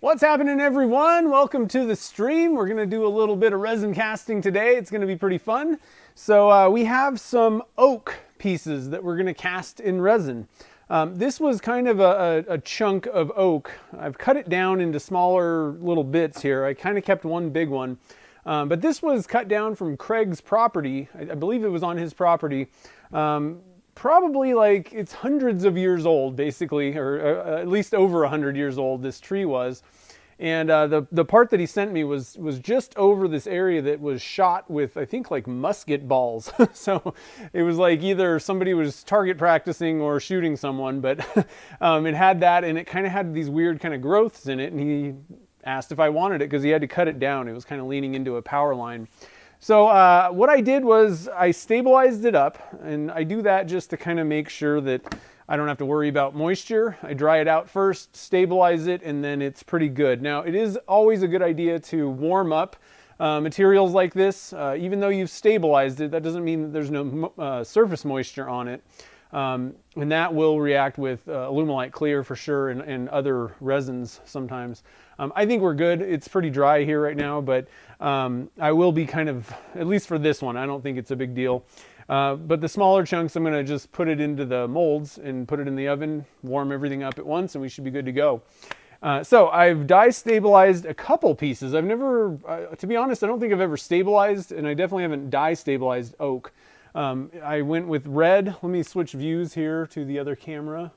What's happening, everyone? Welcome to the stream. We're going to do a little bit of resin casting today. It's going to be pretty fun. So we have some oak pieces that we're going to cast in resin. This was kind of a chunk of oak. I've cut it down into smaller little bits here. I kind of kept one big one. But this was cut down from Craig's property. I believe it was on his property. Probably like it's hundreds of years old, basically, or at least over 100 years old, this tree was. And the part that he sent me was just over this area that was shot with, I think, like musket balls. So it was like either somebody was target practicing or shooting someone, but it had that, and it kind of had these weird kind of growths in it, and he asked if I wanted it because he had to cut it down. It was kind of leaning into a power line. So what I did was I stabilized it up, and I do that just to kind of make sure that I don't have to worry about moisture. I dry it out first, stabilize it, and then it's pretty good. Now, it is always a good idea to warm up materials like this. Even though you've stabilized it, that doesn't mean that there's no surface moisture on it. And that will react with alumalite clear for sure, and other resins sometimes. I think we're good. It's pretty dry here right now, but I will be kind of, at least for this one, I don't think it's a big deal. But the smaller chunks, I'm going to just put it into the molds and put it in the oven, warm everything up at once, and we should be good to go. So I've dye stabilized a couple pieces. I've never, to be honest, I don't think I've ever stabilized, and I definitely haven't dye stabilized oak. I went with red. Let me switch views here to the other camera.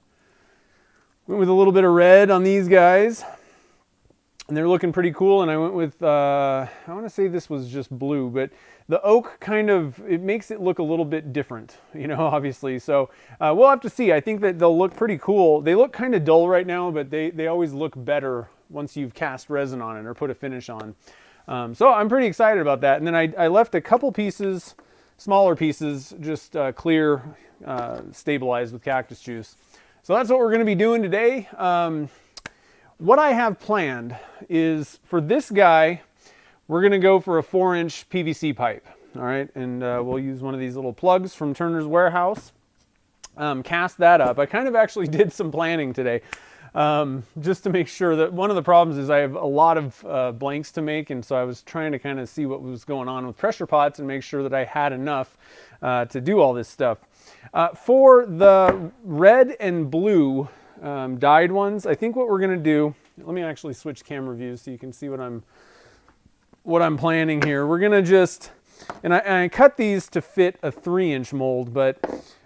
Went with a little bit of red on these guys, and they're looking pretty cool. And I went with, I want to say this was just blue, but the oak kind of, it makes it look a little bit different, you know, obviously. So we'll have to see. I think that they'll look pretty cool. They look kind of dull right now, but they always look better once you've cast resin on it or put a finish on. So I'm pretty excited about that. And then I left a couple pieces, smaller pieces, just clear, stabilized with cactus juice. So that's what we're going to be doing today. What I have planned is for this guy, we're going to go for a 4-inch PVC pipe. All right, and we'll use one of these little plugs from Turner's Warehouse. Cast that up. I kind of actually did some planning today, just to make sure that one of the problems is I have a lot of blanks to make, and so I was trying to kind of see what was going on with pressure pots and make sure that I had enough to do all this stuff. For the red and blue dyed ones, I think what we're going to do, let me actually switch camera views so you can see what I'm planning here. We're going to just, and I cut these to fit a 3-inch mold, but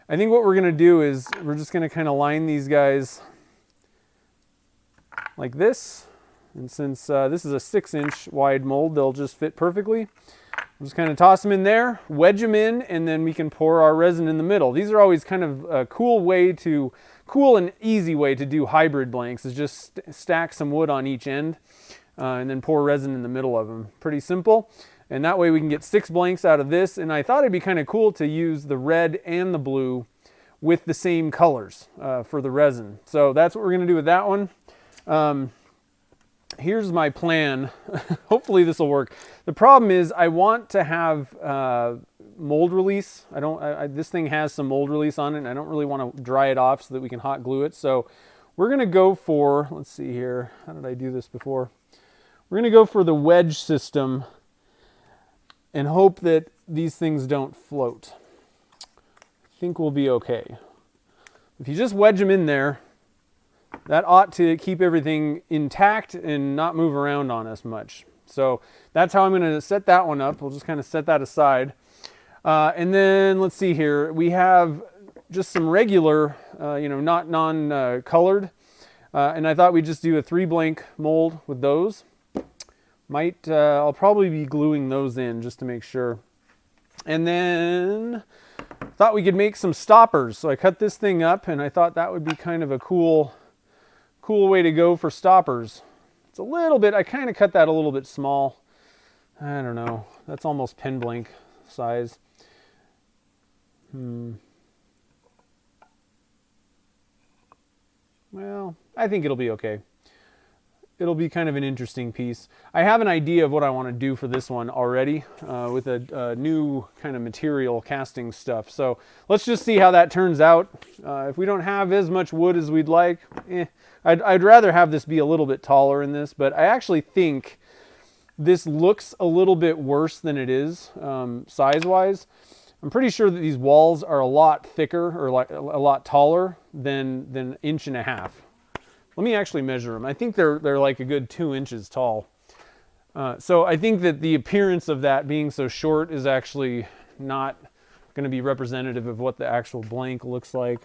I think what we're going to do is we're just going to kind of line these guys like this. And since this is a 6-inch wide mold, they'll just fit perfectly. Just kind of toss them in there, wedge them in, and then we can pour our resin in the middle. These are always kind of a cool and easy way to do hybrid blanks, is just stack some wood on each end and then pour resin in the middle of them. Pretty simple. And that way we can get 6 blanks out of this. And I thought it'd be kind of cool to use the red and the blue with the same colors for the resin. So that's what we're going to do with that one. Here's my plan. Hopefully this will work. The problem is I want to have mold release. This thing has some mold release on it, and I don't really want to dry it off so that we can hot glue it. So we're going to go for, let's see here. How did I do this before? We're going to go for the wedge system and hope that these things don't float. I think we'll be okay. If you just wedge them in there, that ought to keep everything intact and not move around on us much. So that's how I'm going to set that one up. We'll just kind of set that aside. And then let's see here. We have just some regular, not non-colored. And I thought we'd just do a 3-blank mold with those. I'll probably be gluing those in just to make sure. And then thought we could make some stoppers. So I cut this thing up, and I thought that would be kind of a cool way to go for stoppers. It's a little bit, I kind of cut that a little bit small. I don't know. That's almost pen blank size. Well, I think it'll be okay. it'll be kind of an interesting piece. I have an idea of what I want to do for this one already with a new kind of material casting stuff. So let's just see how that turns out. If we don't have as much wood as we'd like, I'd rather have this be a little bit taller in this, but I actually think this looks a little bit worse than it is size-wise. I'm pretty sure that these walls are a lot thicker or like a lot taller than 1.5 inches. Let me actually measure them. I think they're like a good 2 inches tall. So I think that the appearance of that being so short is actually not going to be representative of what the actual blank looks like.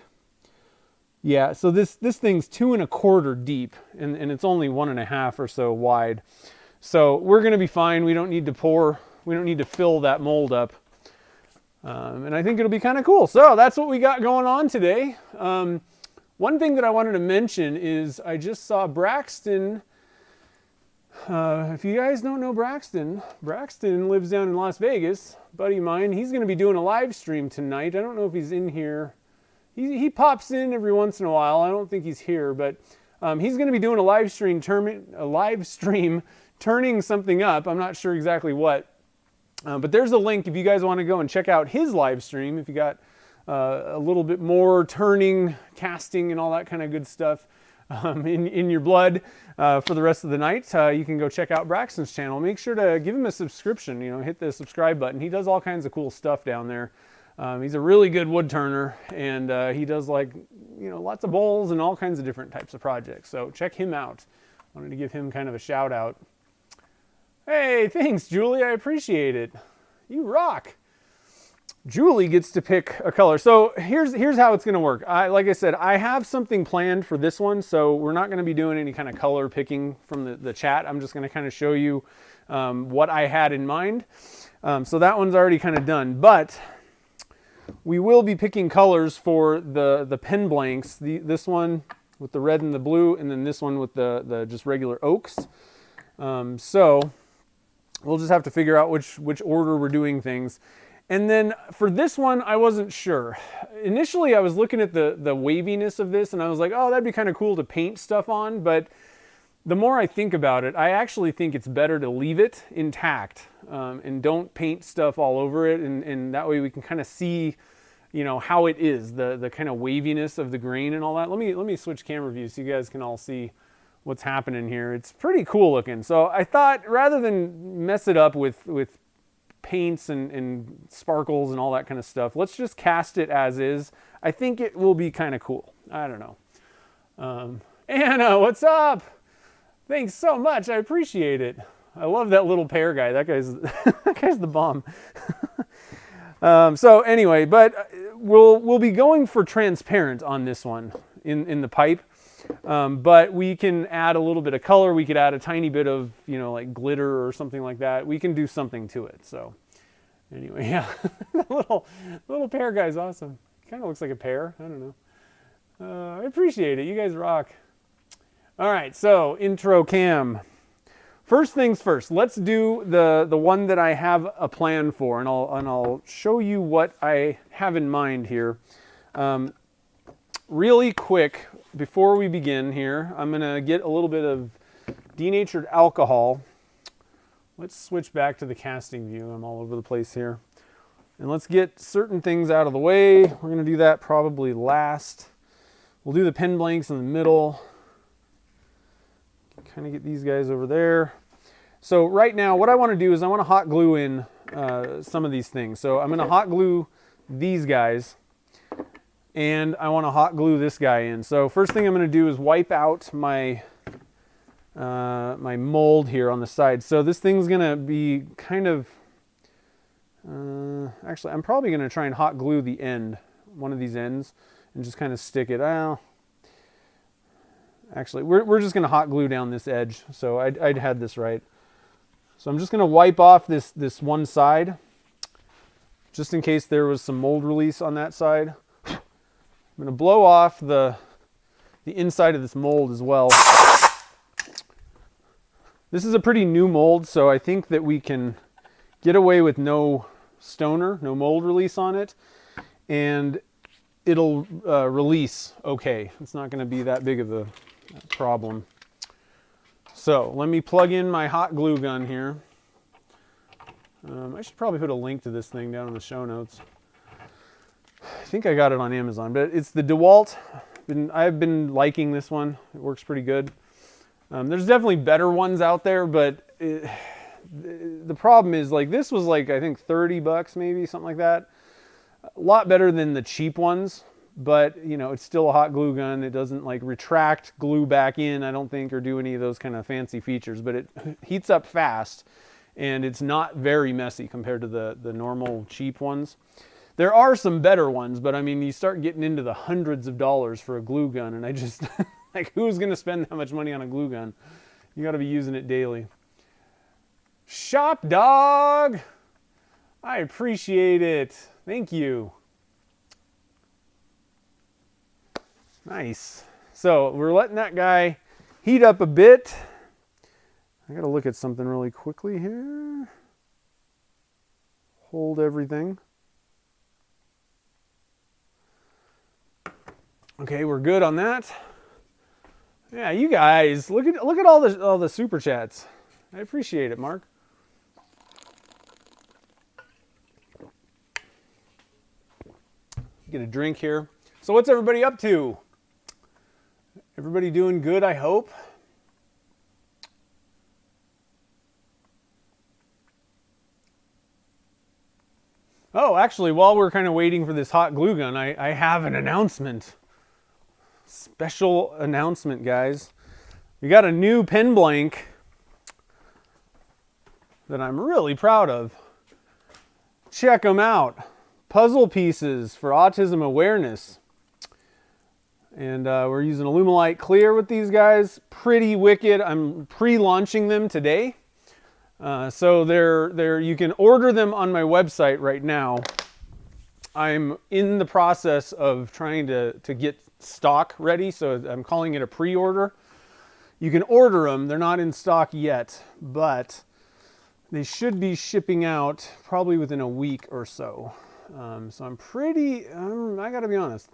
Yeah, so this thing's 2.25 deep, and it's only 1.5 or so wide. So we're going to be fine. We don't need to fill that mold up. And I think it'll be kind of cool. So that's what we got going on today. One thing that I wanted to mention is I just saw Braxton. If you guys don't know Braxton lives down in Las Vegas, buddy of mine. He's going to be doing a live stream tonight. I don't know if he's in here. He pops in every once in a while. I don't think he's here, but he's going to be doing a live stream turning something up. I'm not sure exactly what. But there's a link if you guys want to go and check out his live stream. If you got a little bit more turning, casting, and all that kind of good stuff in your blood for the rest of the night, you can go check out Braxton's channel. Make sure to give him a subscription. Hit the subscribe button. He does all kinds of cool stuff down there. He's a really good wood turner, and he does lots of bowls and all kinds of different types of projects. So check him out. Wanted to give him kind of a shout out. Hey, thanks, Julie. I appreciate it. You rock. Julie gets to pick a color. So here's how it's going to work. Like I said, I have something planned for this one, so we're not going to be doing any kind of color picking from the chat. I'm just going to kind of show you what I had in mind. So that one's already kind of done, but we will be picking colors for the pen blanks. This one with the red and the blue, and then this one with the just regular oaks. So we'll just have to figure out which order we're doing things. And then for this one, I wasn't sure. Initially, I was looking at the waviness of this, and I was like, oh, that'd be kind of cool to paint stuff on. But the more I think about it, I actually think it's better to leave it intact and don't paint stuff all over it. And that way we can kind of see, how it is, the kind of waviness of the grain and all that. Let me switch camera views so you guys can all see what's happening here. It's pretty cool looking. So I thought rather than mess it up with paints and sparkles and all that kind of stuff, let's just cast it as is. I think it will be kind of cool. I don't know. Anna, what's up? Thanks so much. I appreciate it. I love that little pear guy. That guy's the bomb. So anyway, but we'll be going for transparent on this one in the pipe. But we can add a little bit of color. We could add a tiny bit of, like glitter or something like that. We can do something to it. So anyway, yeah, the little pear guy's awesome. Kind of looks like a pear. I don't know. I appreciate it. You guys rock. All right. So intro cam. First things first, let's do the one that I have a plan for, and I'll show you what I have in mind here. Really quick, before we begin here, I'm going to get a little bit of denatured alcohol. Let's switch back to the casting view. I'm all over the place here. And let's get certain things out of the way. We're going to do that probably last. We'll do the pen blanks in the middle. Kind of get these guys over there. So right now, what I want to do is I want to hot glue in some of these things. So I'm going to hot glue these guys. And I want to hot glue this guy in. So first thing I'm going to do is wipe out my my mold here on the side. So this thing's going to be kind of, actually I'm probably going to try and hot glue the end, one of these ends, and just kind of stick it out. Actually, we're just going to hot glue down this edge. So I'd had this right. So I'm just going to wipe off this one side, just in case there was some mold release on that side. I'm going to blow off the inside of this mold as well. This is a pretty new mold, so I think that we can get away with no stoner, no mold release on it, and it'll release okay. It's not going to be that big of a problem. So let me plug in my hot glue gun here. I should probably put a link to this thing down in the show notes. I think I got it on Amazon, but it's the DeWalt. I've been liking this one. It works pretty good. There's definitely better ones out there, but the problem is, like, this was like, I think 30 bucks maybe, something like that. A lot better than the cheap ones, but you know, it's still a hot glue gun. It doesn't like retract glue back in, I don't think, or do any of those kind of fancy features, but it heats up fast and it's not very messy compared to the normal cheap ones. There are some better ones, but I mean, you start getting into the hundreds of dollars for a glue gun, and I just, like, who's going to spend that much money on a glue gun? You got to be using it daily. Shop Dog! I appreciate it. Thank you. Nice. So we're letting that guy heat up a bit. I got to look at something really quickly here. Hold everything. Okay, we're good on that. Yeah, you guys, look at all the super chats. I appreciate it, Mark. Get a drink here. So what's everybody up to? Everybody doing good, I hope. Oh, actually, while we're kind of waiting for this hot glue gun, I have an announcement. Special announcement, guys. We got a new pen blank that I'm really proud of. Check them out. Puzzle pieces for autism awareness. And we're using alumalite clear with these guys. Pretty wicked. I'm pre-launching them today. So you can order them on my website right now. I'm in the process of trying to get stock ready, so I'm calling it a pre-order. You can order them. They're not in stock yet, but they should be shipping out probably within a week or so. So I'm pretty. I got to be honest.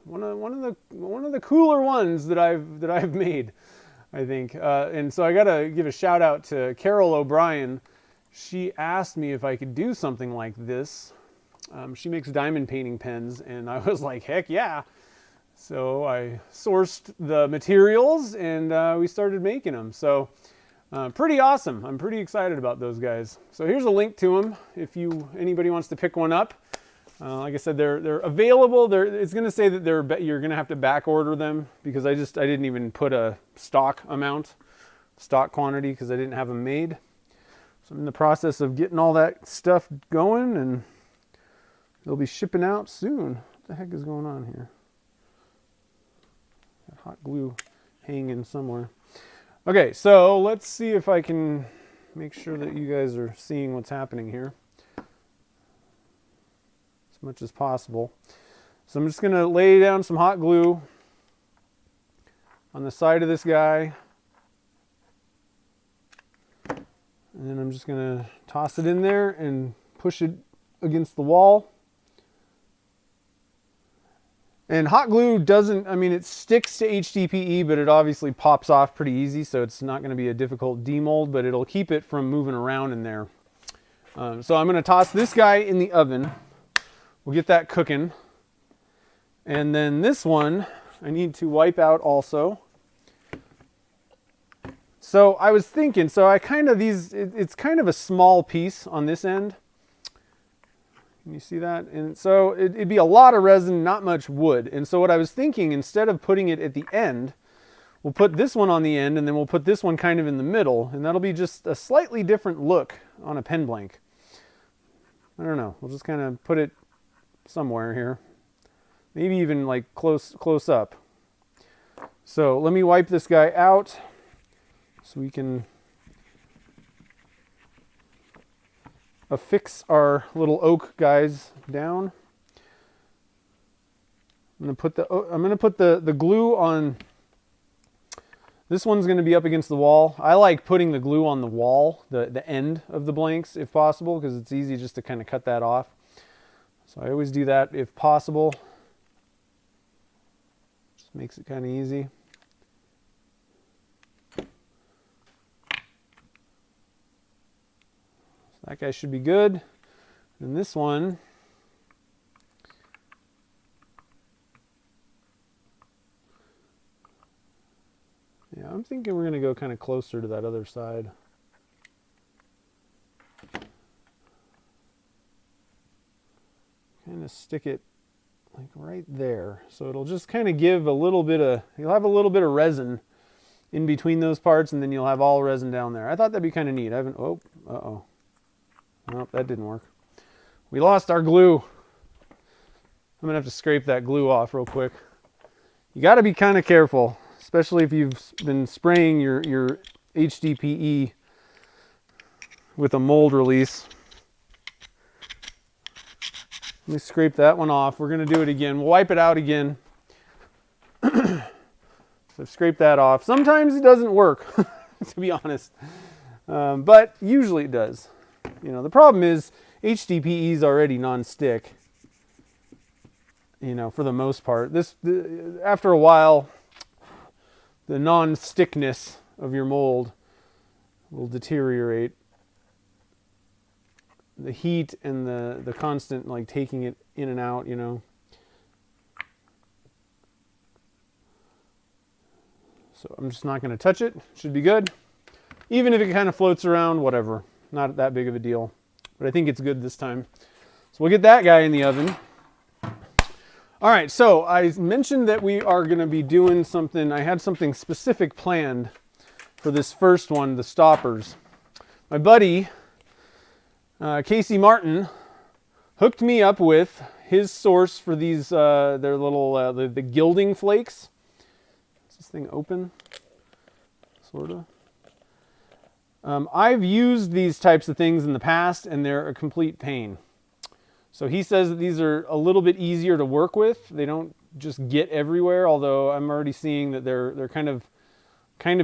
One of the cooler ones that I've made, I think. And so I got to give a shout out to Carol O'Brien. She asked me if I could do something like this. She makes diamond painting pens, and I was like, heck yeah. So I sourced the materials and we started making them. So pretty awesome. I'm pretty excited about those guys. So here's a link to them if anybody wants to pick one up. Like I said, they're available. It's going to say that you're going to have to back order them because I didn't even put a stock quantity because I didn't have them made. So I'm in the process of getting all that stuff going, and they'll be shipping out soon. What the heck is going on here? Got hot glue hanging somewhere. Okay, so let's see if I can make sure that you guys are seeing what's happening here as much as possible. So I'm just going to lay down some hot glue on the side of this guy. And then I'm just going to toss it in there and push it against the wall. And hot glue it sticks to HDPE, but it obviously pops off pretty easy, so it's not going to be a difficult demold, but it'll keep it from moving around in there. So I'm going to toss this guy in the oven. We'll get that cooking. And then this one, I need to wipe out also. So I was thinking, it's kind of a small piece on this end. Can you see that? And so it'd be a lot of resin, not much wood. And so what I was thinking, instead of putting it at the end, we'll put this one on the end and then we'll put this one kind of in the middle, and that'll be just a slightly different look on a pen blank. I don't know. We'll just kind of put it somewhere here. Maybe even like close up. So let me wipe this guy out so we can affix our little oak guys down. I'm going to put the glue on. This one's going to be up against the wall. I like putting the glue on the wall, the end of the blanks if possible, because it's easy just to kind of cut that off. So I always do that if possible. Just makes it kind of easy. That guy should be good. And this one, yeah, I'm thinking we're going to go kind of closer to that other side. Kind of stick it like right there. So it'll just kind of give a little bit of, you'll have a little bit of resin in between those parts, and then you'll have all resin down there. I thought that'd be kind of neat. I haven't, oh, uh-oh. Nope, that didn't work. We lost our glue. I'm gonna have to scrape that glue off real quick. You gotta be kind of careful, especially if you've been spraying your HDPE with a mold release. Let me scrape that one off. We're gonna do it again. We'll wipe it out again. So I've scraped that off. Sometimes it doesn't work, to be honest. But usually it does. You know, the problem is HDPE is already non-stick, you know, for the most part. After a while, the non-stickness of your mold will deteriorate. The heat and the constant, like, taking it in and out, you know. So I'm just not going to touch it. Should be good. Even if it kind of floats around, whatever. Not that big of a deal. But I think it's good this time. So we'll get that guy in the oven. All right, so I mentioned that we are going to be doing something. I had something specific planned for this first one, the stoppers. My buddy, Casey Martin, hooked me up with his source for these, their little, the gilding flakes. Is this thing open? Sort of. I've used these types of things in the past, and they're a complete pain. So he says that these are a little bit easier to work with. They don't just get everywhere, although I'm already seeing that they're kind of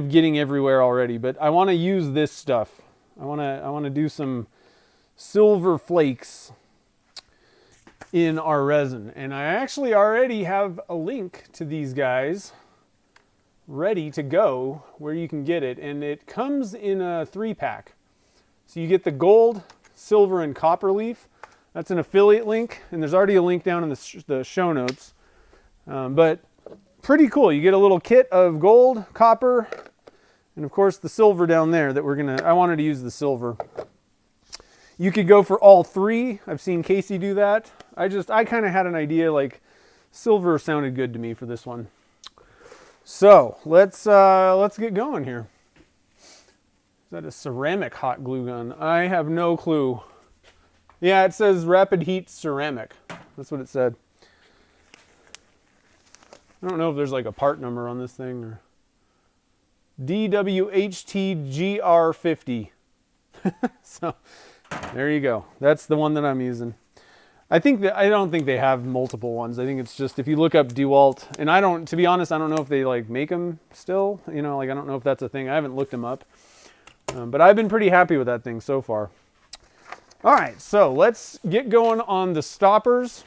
getting everywhere already. But I want to use this stuff. I want to do some silver flakes in our resin, and I actually already have a link to these guys ready to go where you can get it, and it comes in a 3-pack. So you get the gold, silver, and copper leaf. That's an affiliate link, and there's already a link down in the show notes. But pretty cool. You get a little kit of gold, copper, and of course the silver down there that I wanted to use the silver. You could go for all 3. I've seen Casey do that. I kind of had an idea, like silver sounded good to me for this one. So let's get going here. Is that a ceramic hot glue gun? I have no clue. Yeah, it says rapid heat ceramic. That's what it said. I don't know if there's like a part number on this thing, or DWHTGR50. So there you go. That's the one that I'm using. I don't think they have multiple ones. I think it's just, if you look up DeWalt, and to be honest, I don't know if they like make them still, you know, like I don't know if that's a thing. I haven't looked them up, but I've been pretty happy with that thing so far. All right, so let's get going on the stoppers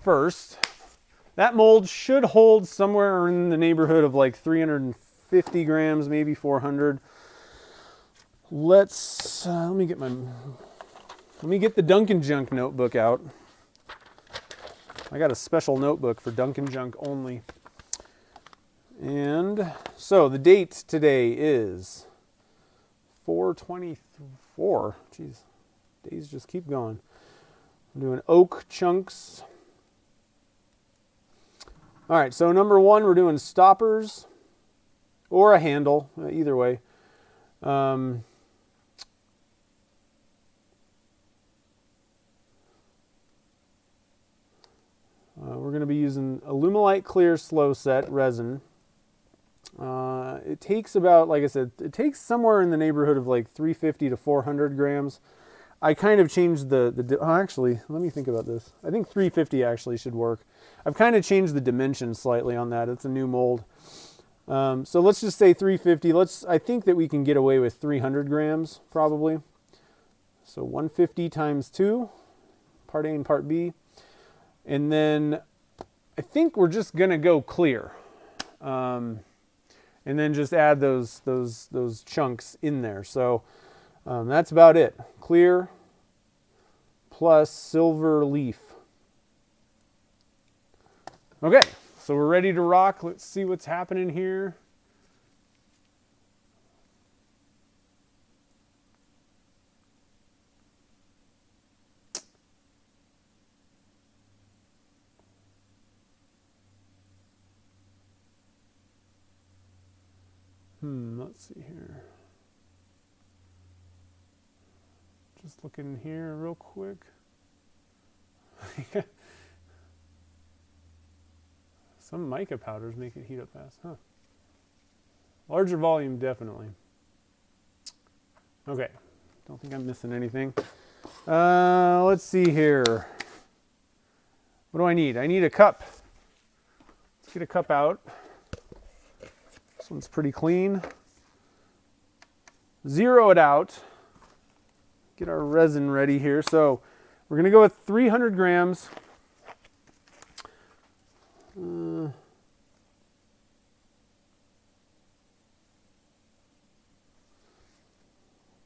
first. That mold should hold somewhere in the neighborhood of like 350 grams, maybe 400. Let me get the Dunkin' Junk notebook out. I got a special notebook for Dunkin' Junk only. And so the date today is 4/24. Jeez, days just keep going. I'm doing oak chunks. All right, so number 1, we're doing stoppers or a handle, either way. We're going to be using alumalite clear slow set resin. It takes about, like I said, it takes somewhere in the neighborhood of like 350 to 400 grams. I kind of changed actually, let me think about this. I think 350 actually should work. I've kind of changed the dimension slightly on that. It's a new mold. So let's just say 350. I think that we can get away with 300 grams probably. So 150 times 2, part A and part B. And then I think we're just going to go clear. And then just add those chunks in there. So That's about it. Clear plus silver leaf. Okay, so we're ready to rock. Let's see what's happening here. Let's see here. Just looking here real quick. Some mica powders make it heat up fast, huh? Larger volume, definitely. Okay, don't think I'm missing anything. Let's see here. What do I need? I need a cup. Let's get a cup out. This one's pretty clean. Zero it out. Get our resin ready here. So we're going to go with 300 grams. Hold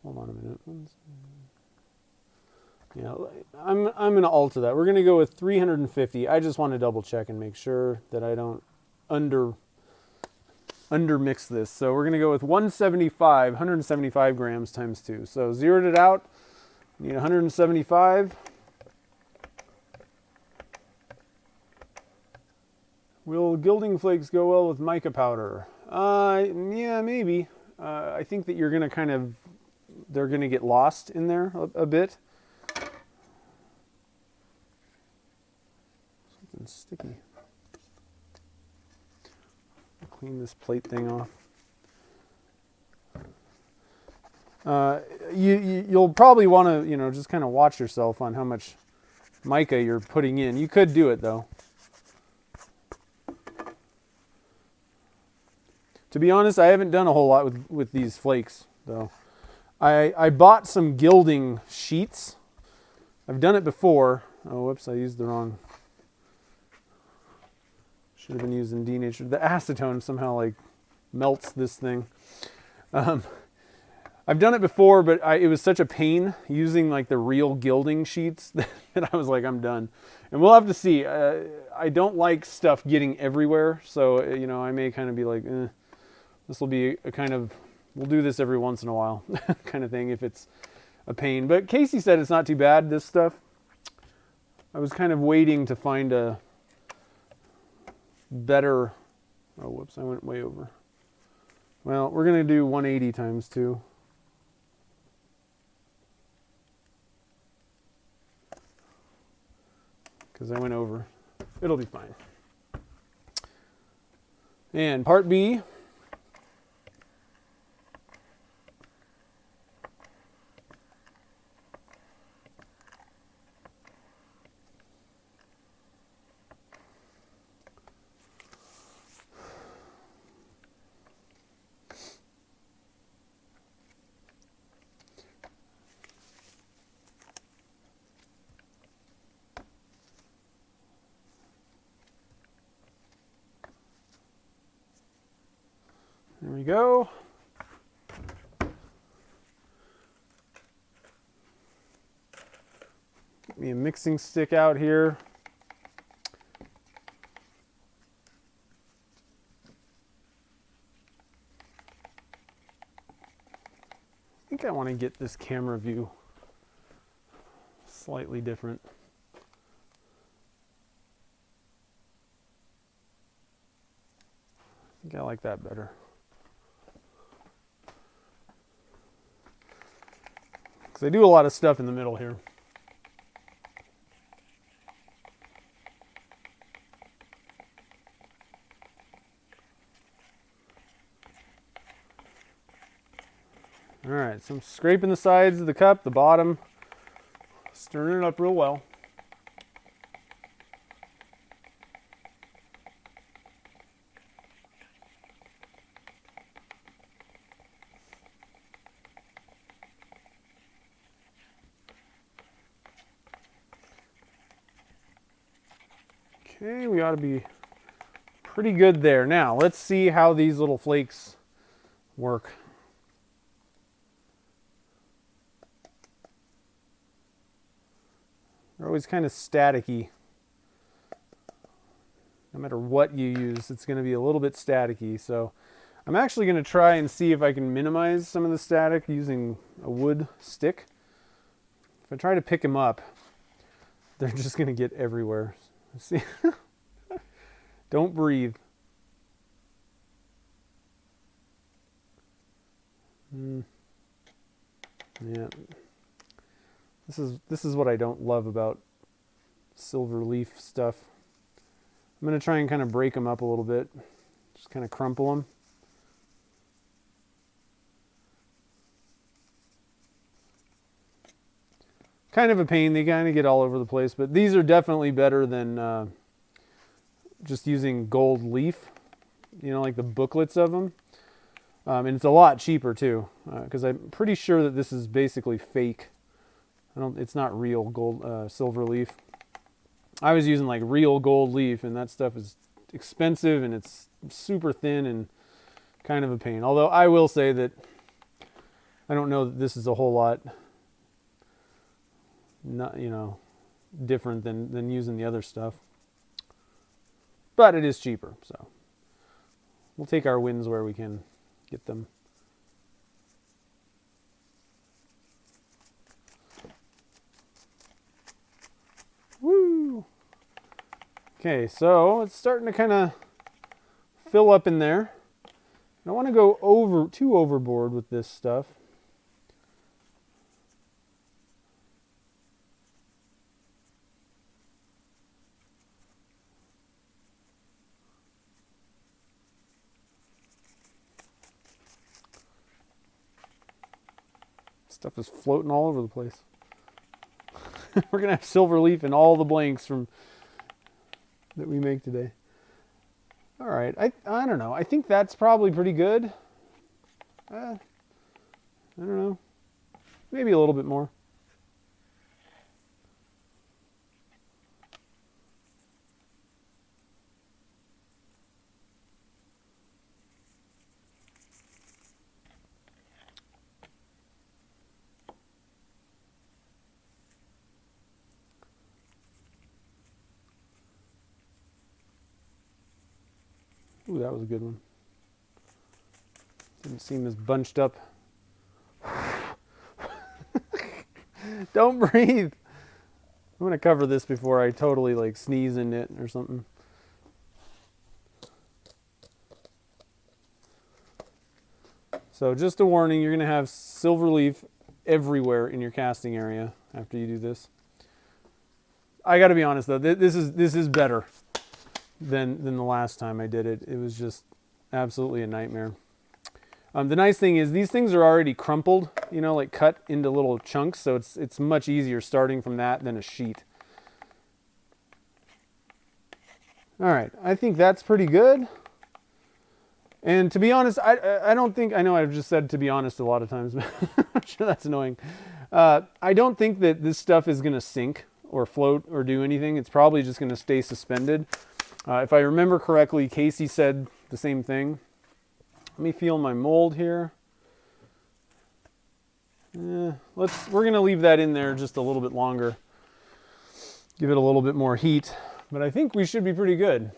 on a minute. Yeah, I'm going to alter that. We're going to go with 350. I just want to double check and make sure that I don't undermix this. So we're going to go with 175 grams times 2. So zeroed it out. Need 175. Will gilding flakes go well with mica powder? Yeah, maybe. I think that you're going to they're going to get lost in there a bit. Something sticky. Clean this plate thing off. You'll probably want to, just kind of watch yourself on how much mica you're putting in. You could do it though. To be honest, I haven't done a whole lot with these flakes though. I bought some gilding sheets. I've done it before. Oh, whoops, I used the wrong. Should have been using denatured. The acetone somehow like melts this thing. I've done it before, but it was such a pain using like the real gilding sheets that I was like, I'm done. And we'll have to see. I don't like stuff getting everywhere, so I may kind of be like, this will be a kind of, we'll do this every once in a while kind of thing if it's a pain. But Casey said it's not too bad, this stuff. I was kind of waiting to find a better, oh whoops, I went way over. Well, we're going to do 180 times 2. Because I went over. It'll be fine. And part B. There we go. Get me a mixing stick out here. I think I want to get this camera view slightly different. I think I like that better. Because I do a lot of stuff in the middle here. All right, so I'm scraping the sides of the cup, the bottom, stirring it up real well. Okay, we ought to be pretty good there. Now, let's see how these little flakes work. They're always kind of staticky. No matter what you use, it's going to be a little bit staticky. So I'm actually going to try and see if I can minimize some of the static using a wood stick. If I try to pick them up, they're just going to get everywhere. See? Don't breathe. Yeah. This is what I don't love about silver leaf stuff. I'm going to try and kind of break them up a little bit. Just kind of crumple them. Kind of a pain. They kind of get all over the place, but these are definitely better than just using gold leaf. You know, like the booklets of them. And it's a lot cheaper too, because I'm pretty sure that this is basically fake. It's not real gold, silver leaf. I was using like real gold leaf, and that stuff is expensive and it's super thin and kind of a pain. Although I will say that I don't know that this is a whole lot, not, you know, different than using the other stuff. But it is cheaper, so we'll take our wins where we can get them. Woo! Okay, so it's starting to kind of fill up in there. I don't want to go too overboard with this stuff. Stuff is floating all over the place. We're going to have silver leaf in all the blanks that we make today. All right. I don't know. I think that's probably pretty good. I don't know. Maybe a little bit more. Ooh, that was a good one. Didn't seem as bunched up. Don't breathe. I'm going to cover this before I totally like sneeze in it or something. So just a warning, you're going to have silver leaf everywhere in your casting area after you do this. I got to be honest though, this is better than the last time I did it. It was just absolutely a nightmare. The nice thing is these things are already crumpled, you know, like cut into little chunks, so it's much easier starting from that than a sheet. All right, I think that's pretty good. And to be honest, I don't think, I know I've just said to be honest a lot of times, but I'm sure that's annoying. I don't think that this stuff is going to sink or float or do anything. It's probably just going to stay suspended. If I remember correctly, Casey said the same thing. Let me feel my mold here. We're going to leave that in there just a little bit longer. Give it a little bit more heat, but I think we should be pretty good.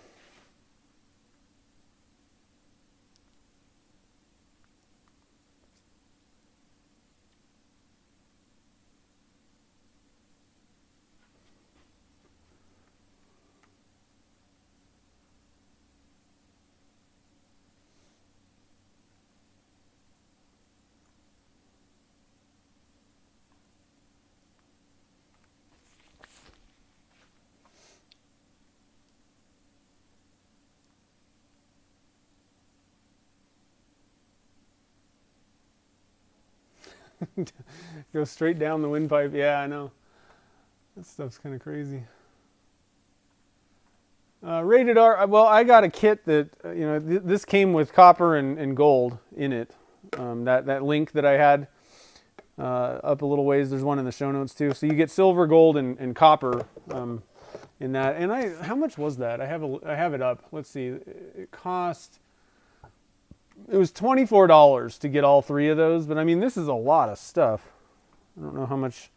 Go straight down the windpipe. Yeah, I know. That stuff's kind of crazy. Rated R. Well, I got a kit that this came with copper and gold in it. That link that I had up a little ways. There's one in the show notes too. So you get silver, gold, and copper in that. And how much was that? I have it up. Let's see. It was $24 to get all three of those, but I mean, this is a lot of stuff. I don't know how much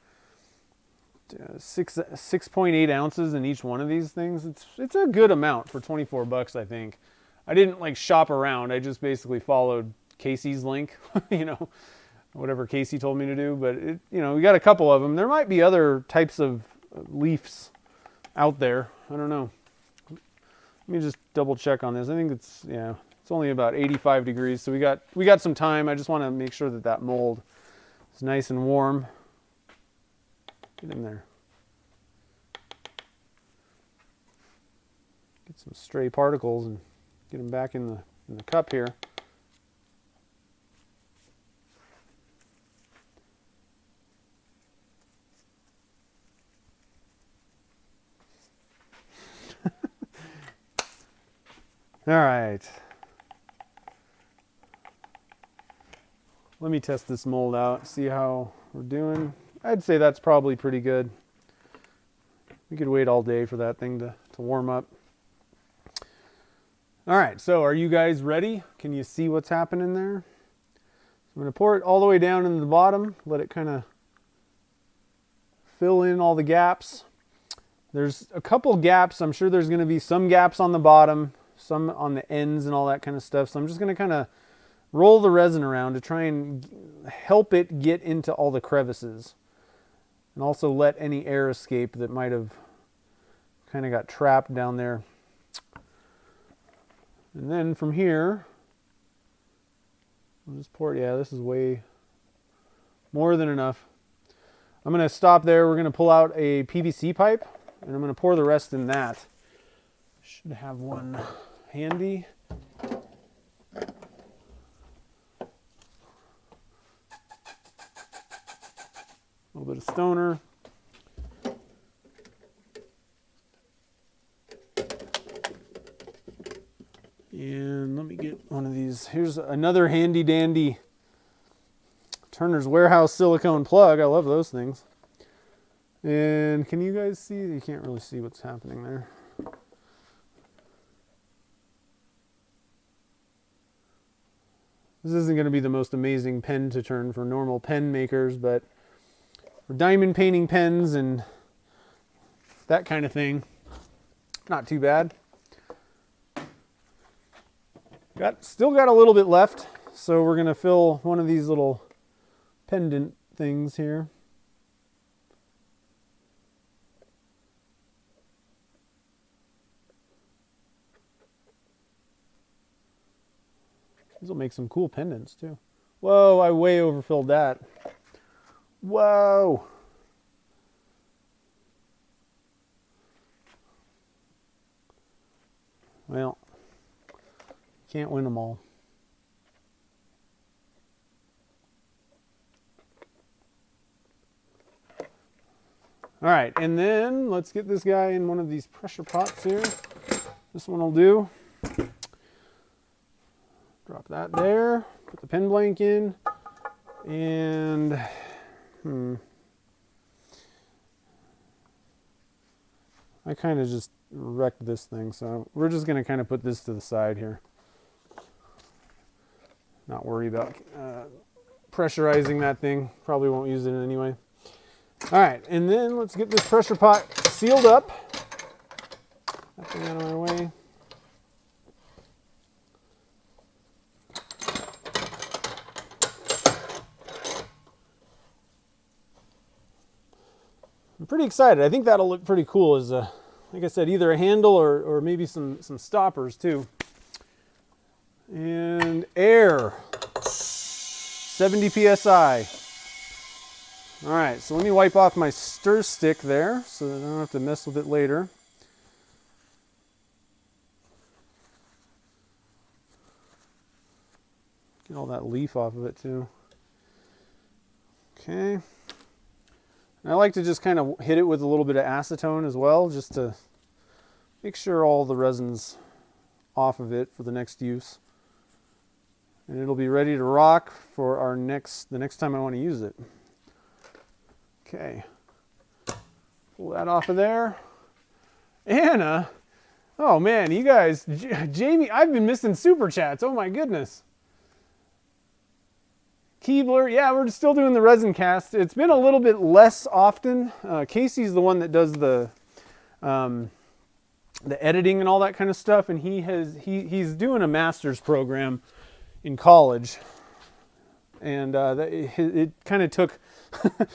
6.8 ounces in each one of these things. It's a good amount for 24 bucks, I think. I didn't like shop around. I just basically followed Casey's link, you know, whatever Casey told me to do. But it, you know, we got a couple of them. There might be other types of leaves out there. I don't know. Let me just double check on this. I think it's, yeah, it's only about 85 degrees, so we got some time. I just want to make sure that that mold is nice and warm. Get in there. Get some stray particles and get them back in the cup here. All right. Let me test this mold out, see how we're doing. I'd say that's probably pretty good. We could wait all day for that thing to warm up. All right, so are you guys ready? Can you see what's happening there? I'm going to pour it all the way down into the bottom, let it kind of fill in all the gaps. There's a couple gaps. I'm sure there's going to be some gaps on the bottom, some on the ends and all that kind of stuff. So I'm just going to kind of roll the resin around to try and help it get into all the crevices. And also let any air escape that might have kind of got trapped down there. And then from here, I'll just pour it. Yeah, this is way more than enough. I'm going to stop there. We're going to pull out a PVC pipe, and I'm going to pour the rest in that. Should have one handy. A little bit of stoner. And let me get one of these. Here's another handy dandy Turner's Warehouse silicone plug. I love those things. And can you guys see? You can't really see what's happening there. This isn't going to be the most amazing pen to turn for normal pen makers, but for diamond painting pens and that kind of thing, not too bad. Still got a little bit left, so we're going to fill one of these little pendant things here. These will make some cool pendants too. Whoa, I way overfilled that. Whoa. Well, can't win them all. All right, and then let's get this guy in one of these pressure pots here. This one will do. Drop that there, put the pen blank in, and I kind of just wrecked this thing, so we're just going to kind of put this to the side here. Not worry about pressurizing that thing. Probably won't use it anyway. All right, and then let's get this pressure pot sealed up. That thing out of my way. I'm pretty excited. I think that'll look pretty cool as a, like I said, either a handle or maybe some stoppers too. And air, 70 psi. All right, so let me wipe off my stir stick there so that I don't have to mess with it later. Get all that leaf off of it too. Okay. And I like to just kind of hit it with a little bit of acetone as well, just to make sure all the resin's off of it for the next use. And it'll be ready to rock for the next time I want to use it. Okay. Pull that off of there. Anna, oh man, you guys, Jamie, I've been missing super chats. Oh my goodness. Keebler, yeah, we're still doing the resin cast. It's been a little bit less often. Casey's the one that does the editing and all that kind of stuff, and he's doing a master's program in college, and it kind of took a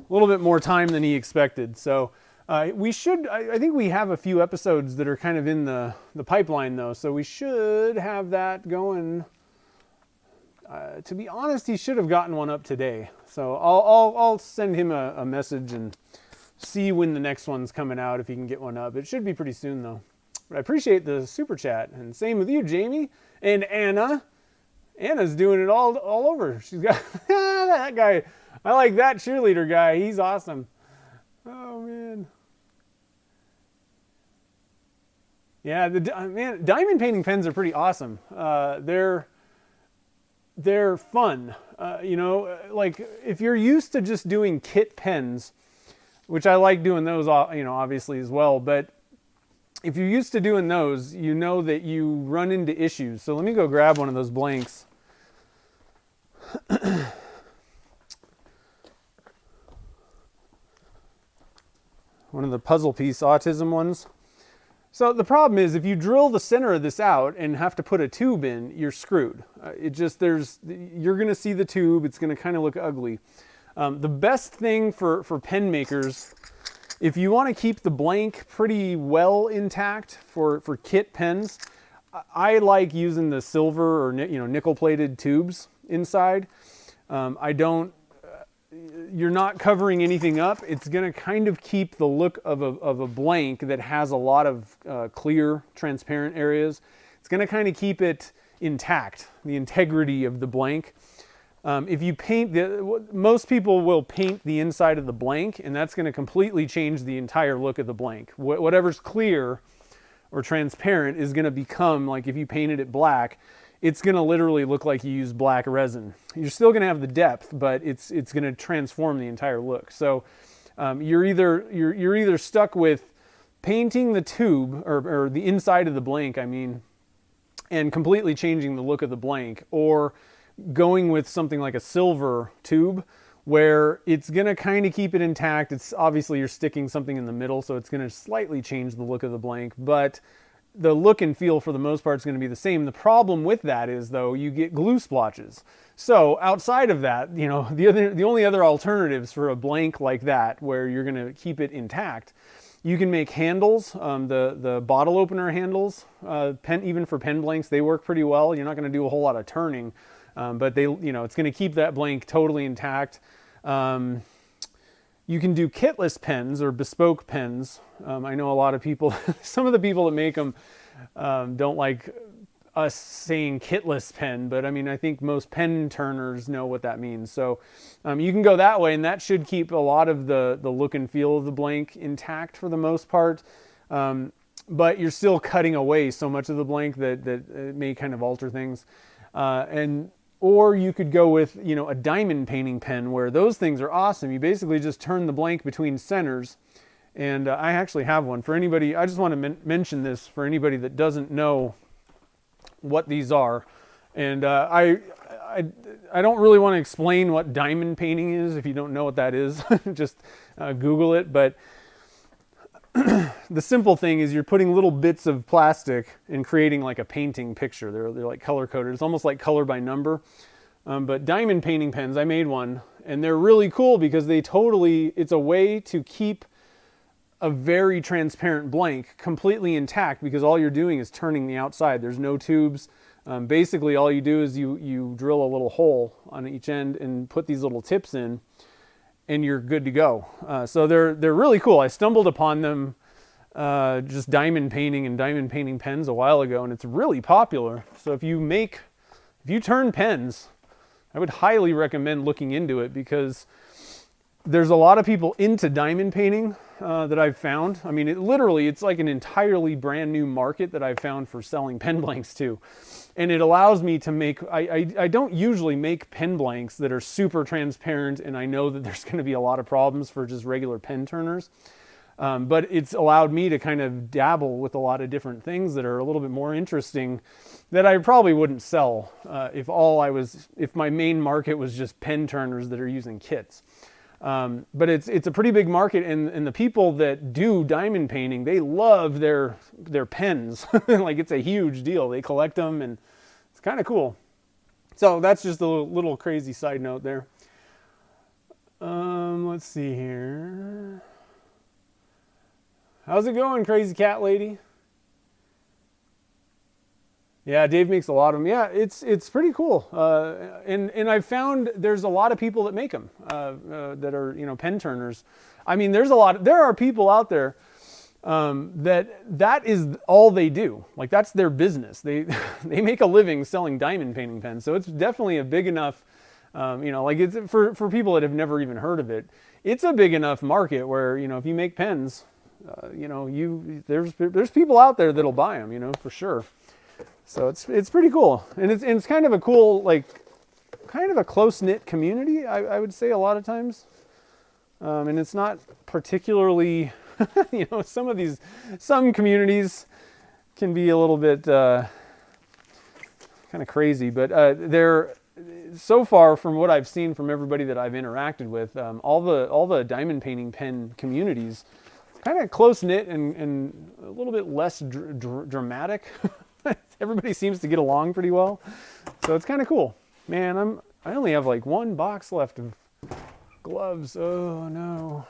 little bit more time than he expected. So I think we have a few episodes that are kind of in the pipeline though, so we should have that going. To be honest, he should have gotten one up today. So I'll send him a message and see when the next one's coming out, if he can get one up. It should be pretty soon though. But I appreciate the super chat, and same with you, Jamie and Anna. Anna's doing it all over. She's got that guy. I like that cheerleader guy. He's awesome. Oh man. Yeah, man, diamond painting pens are pretty awesome. They're fun. Like if you're used to just doing kit pens, which I like doing those, obviously as well, but if you're used to doing those, you know that you run into issues. So let me go grab one of those blanks. One of the puzzle piece autism ones. So the problem is, if you drill the center of this out and have to put a tube in, you're screwed. You're going to see the tube. It's going to kind of look ugly. The best thing for pen makers, if you want to keep the blank pretty well intact for kit pens, I like using the silver or nickel plated tubes inside. You're not covering anything up. It's going to kind of keep the look of a blank that has a lot of clear, transparent areas. It's going to kind of keep it intact, the integrity of the blank. If you paint most people will paint the inside of the blank, and that's going to completely change the entire look of the blank. Whatever's clear or transparent is going to become, like if you painted it black, it's going to literally look like you use black resin. You're still going to have the depth, but it's going to transform the entire look. So you're either stuck with painting the tube or the inside of the blank, and completely changing the look of the blank, or going with something like a silver tube where it's going to kind of keep it intact. It's obviously you're sticking something in the middle, so it's going to slightly change the look of the blank, but the look and feel for the most part is going to be the same. The problem with that is, though, you get glue splotches. So outside of that, the only other alternatives for a blank like that, where you're going to keep it intact, you can make handles, the bottle opener handles, even for pen blanks, they work pretty well. You're not going to do a whole lot of turning, but it's going to keep that blank totally intact. You can do kitless pens or bespoke pens. I know a lot of people, some of the people that make them don't like us saying kitless pen, but I think most pen turners know what that means. So you can go that way, and that should keep a lot of the look and feel of the blank intact for the most part. But you're still cutting away so much of the blank that it may kind of alter things. Or you could go with, a diamond painting pen, where those things are awesome. You basically just turn the blank between centers. And I actually have one. For anybody, I just want to mention this for anybody that doesn't know what these are. And I don't really want to explain what diamond painting is. If you don't know what that is, just Google it. But the simple thing is, you're putting little bits of plastic and creating like a painting picture. They're like color coded. It's almost like color by number. But diamond painting pens, I made one, and they're really cool because it's a way to keep a very transparent blank completely intact, because all you're doing is turning the outside. There's no tubes. Basically all you do is you drill a little hole on each end and put these little tips in, and you're good to go. So they're really cool. I stumbled upon them just diamond painting and diamond painting pens a while ago, and it's really popular. So if you turn pens, I would highly recommend looking into it, because there's a lot of people into diamond painting that I've found. It's like an entirely brand new market that I've found for selling pen blanks to. And it allows me to make, I don't usually make pen blanks that are super transparent, and I know that there's going to be a lot of problems for just regular pen turners. But it's allowed me to kind of dabble with a lot of different things that are a little bit more interesting that I probably wouldn't sell if my main market was just pen turners that are using kits. But it's a pretty big market, and the people that do diamond painting, they love their pens. Like, it's a huge deal. They collect them, and it's kind of cool. So that's just a little crazy side note there. Let's see here. How's it going, crazy cat lady? Yeah, Dave makes a lot of them. Yeah, it's pretty cool. And I've found there's a lot of people that make them that are pen turners. I mean, there are people out there that is all they do. Like, that's their business. They make a living selling diamond painting pens. So it's definitely a big enough, like, it's for people that have never even heard of it. It's a big enough market where if you make pens, there's people out there that'll buy them, for sure. So it's pretty cool, and it's kind of a cool, like, kind of a close-knit community, I would say, a lot of times, and it's not particularly, some communities can be a little bit kind of crazy, but they're, so far from what I've seen from everybody that I've interacted with, all the diamond painting pen communities, kind of close-knit and a little bit less dramatic. Everybody seems to get along pretty well, so it's kind of cool. Man, I only have like one box left of gloves. Oh no.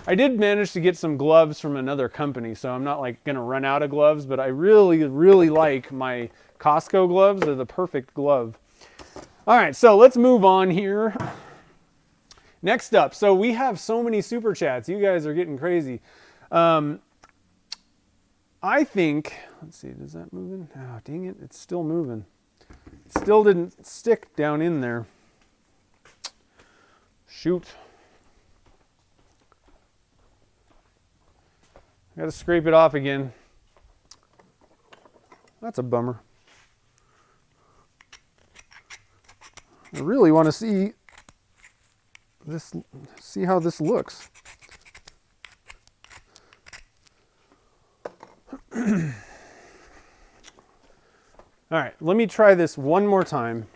I did manage to get some gloves from another company, so I'm not like gonna run out of gloves, but I really, really like my Costco gloves. They're the perfect glove. All right, so let's move on here. Next up, so we have so many super chats. You guys are getting crazy. I think, let's see, is that moving? Oh, dang it, it's still moving. It still didn't stick down in there. Shoot. I gotta scrape it off again. That's a bummer. I really want to see how this looks. All right, let me try this one more time.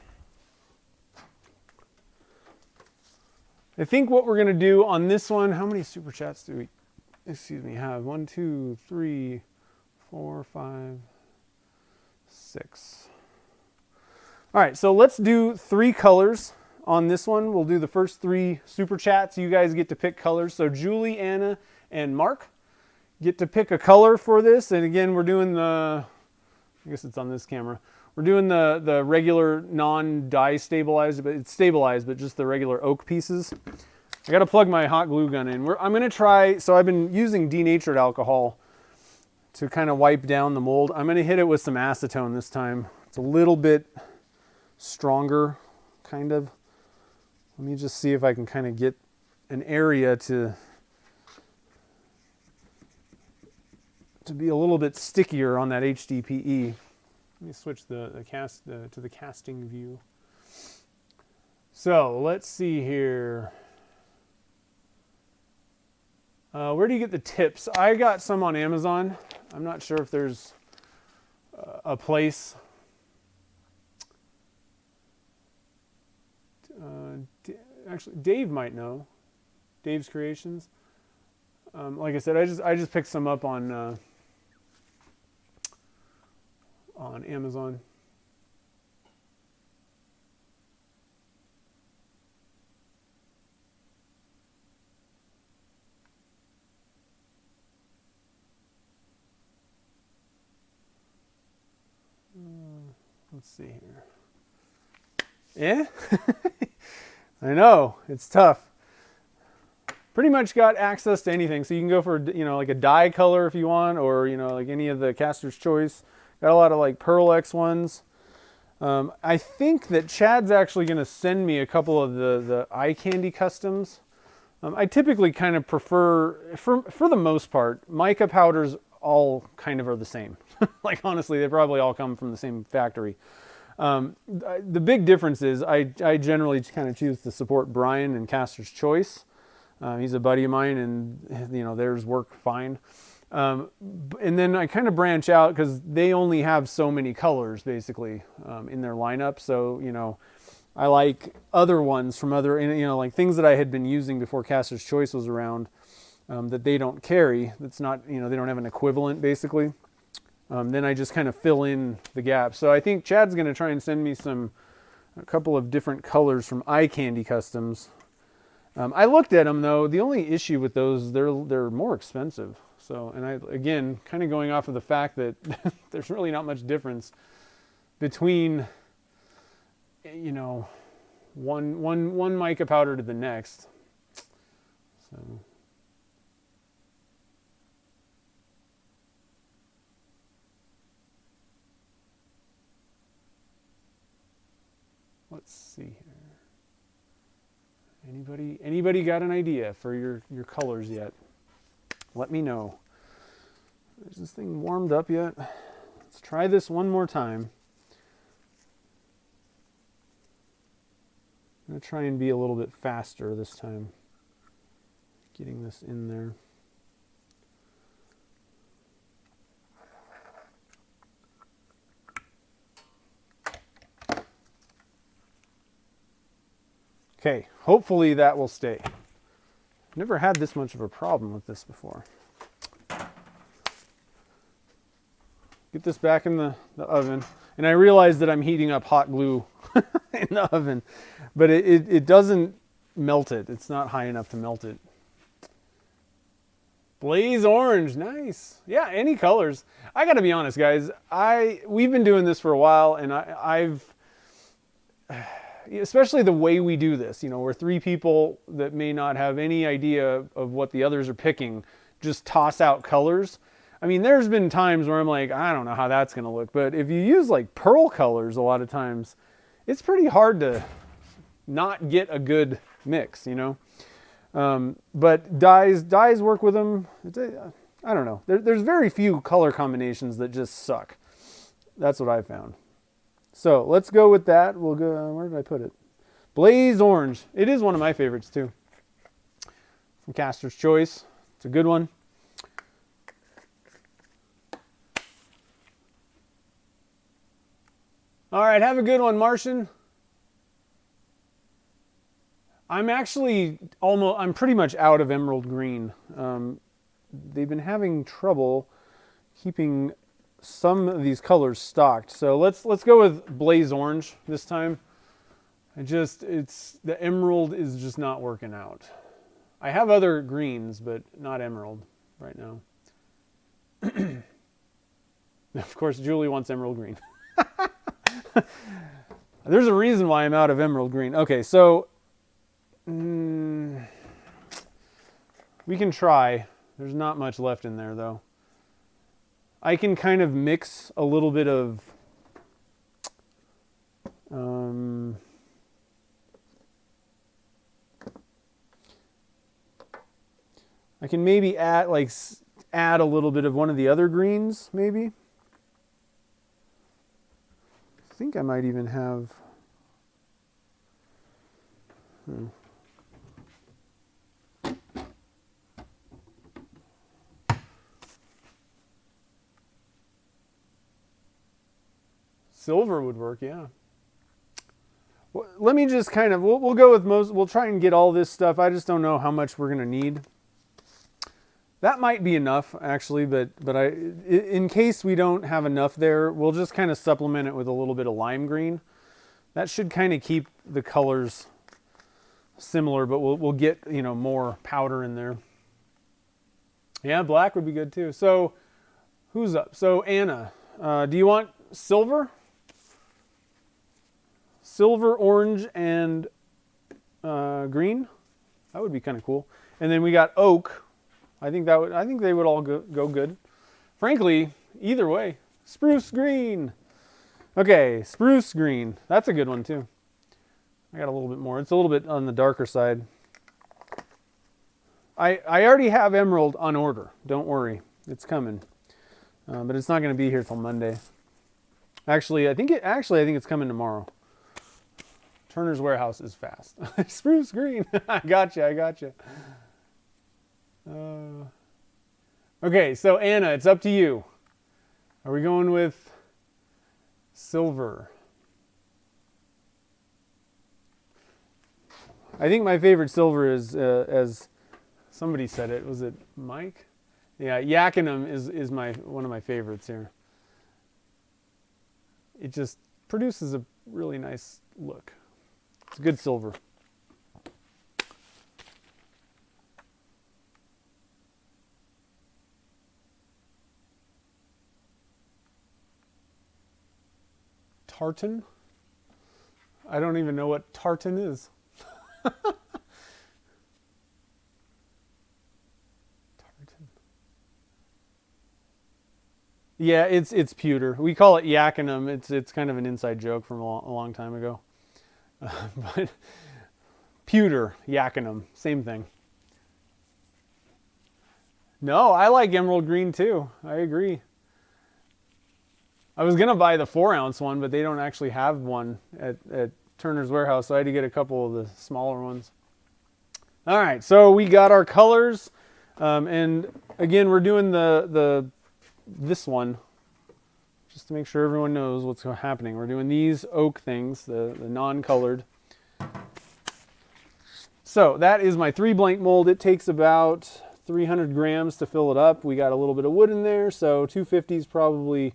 I think what we're going to do on this one, how many super chats do we have? 1, 2, 3, 4, 5, 6. All right, so let's do 3 colors on this one. We'll do the first 3 super chats. You guys get to pick colors. So Julie, Anna, and Mark get to pick a color for this. And again, we're doing I guess it's on this camera. We're doing the regular non-dye stabilized, but it's stabilized, but just the regular oak pieces. I got to plug my hot glue gun in. I'm going to try, so I've been using denatured alcohol to kind of wipe down the mold. I'm going to hit it with some acetone this time. It's a little bit stronger, kind of. Let me just see if I can kind of get an area to be a little bit stickier on that HDPE. Let me switch to the casting view. So let's see here. Where do you get the tips? I got some on Amazon. I'm not sure if there's a place. Actually, Dave might know. Dave's Creations. Like I said, I just picked some up on Amazon. Let's see here. Yeah? I know, it's tough. Pretty much got access to anything. So you can go for, like a dye color if you want, or, like any of the caster's choice. Got a lot of like Pearl X ones. I think that Chad's actually going to send me a couple of the eye candy customs. I typically kind of prefer, for the most part, mica powders all kind of are the same. Like, honestly, they probably all come from the same factory. The big difference is I generally kind of choose to support Brian and Caster's Choice. He's a buddy of mine, and you know, theirs work fine. And then I kind of branch out because they only have so many colors basically in their lineup. So, you know, I like other ones from other, you know, like things that I had been using before Caster's Choice was around that they don't carry. That's not, you know, they don't have an equivalent basically. Then I just kind of fill in the gaps. So I think Chad's going to try and send me a couple of different colors from Eye Candy Customs. I looked at them though. The only issue with those, they're more expensive. So, and I, again, kind of going off of the fact that there's really not much difference between, you know, one mica powder to the next. So. Let's see here. Anybody got an idea for your colors yet? Let me know. Is this thing warmed up yet? Let's try this one more time. I'm going to try and be a little bit faster this time. Getting this in there. Okay, hopefully that will stay. Never had this much of a problem with this before. Get this back in the oven. And I realize that I'm heating up hot glue in the oven, but it doesn't melt it. It's not high enough to melt it. Blaze orange, nice. Yeah, any colors. I gotta be honest, guys. We've been doing this for a while, and I've especially the way we do this, you know, we're three people that may not have any idea of what the others are picking, just toss out colors. I mean, there's been times where I'm like, I don't know how that's going to look. But if you use like pearl colors, a lot of times, it's pretty hard to not get a good mix, you know. But dyes work with them. I don't know. There's very few color combinations that just suck. That's what I found. So let's go with that. We'll go, where did I put it? Blaze orange. It is one of my favorites too. From Caster's Choice. It's a good one. All right, have a good one, Martian. I'm pretty much out of emerald green. They've been having trouble keeping some of these colors stocked. So let's go with blaze orange this time. The emerald is just not working out. I have other greens, but not emerald right now. Of course, Julie wants emerald green. There's a reason why I'm out of emerald green. Okay, so we can try. There's not much left in there though. I can kind of mix a little bit of I can maybe add a little bit of one of the other greens, maybe. I think I might even have silver would work, yeah. Well, let me just kind of, we'll go with we'll try and get all this stuff. I just don't know how much we're going to need. That might be enough, actually, but in case we don't have enough there, we'll just kind of supplement it with a little bit of lime green. That should kind of keep the colors similar, but we'll get, you know, more powder in there. Yeah, black would be good too. So who's up? So Anna, do you want silver? Silver, orange, and green? That would be kind of cool. And then we got oak. I think they would all go good. Frankly, either way. Spruce green. Okay, spruce green. That's a good one too. I got a little bit more. It's a little bit on the darker side. I already have emerald on order. Don't worry. It's coming. But it's not going to be here till Monday. Actually, I think it's coming tomorrow. Turner's Warehouse is fast. Spruce green. I got you. Okay, so Anna, it's up to you. Are we going with silver? I think my favorite silver is, as somebody said it, was it Mike? Yeah, Yakinum is one of my favorites here. It just produces a really nice look. It's a good silver. Tartan? I don't even know what tartan is. Tartan. Yeah, it's pewter. We call it Yakinum. It's kind of an inside joke from a long time ago. But pewter, Yakinum, same thing. No, I like emerald green too. I agree. I was gonna buy the 4-ounce one, but they don't actually have one at Turner's Warehouse, so I had to get a couple of the smaller ones. All right, so we got our colors, and again, we're doing this one just to make sure everyone knows what's happening. We're doing these oak things, the non-colored. So that is my 3 blank mold. It takes about 300 grams to fill it up. We got a little bit of wood in there, so 250 is probably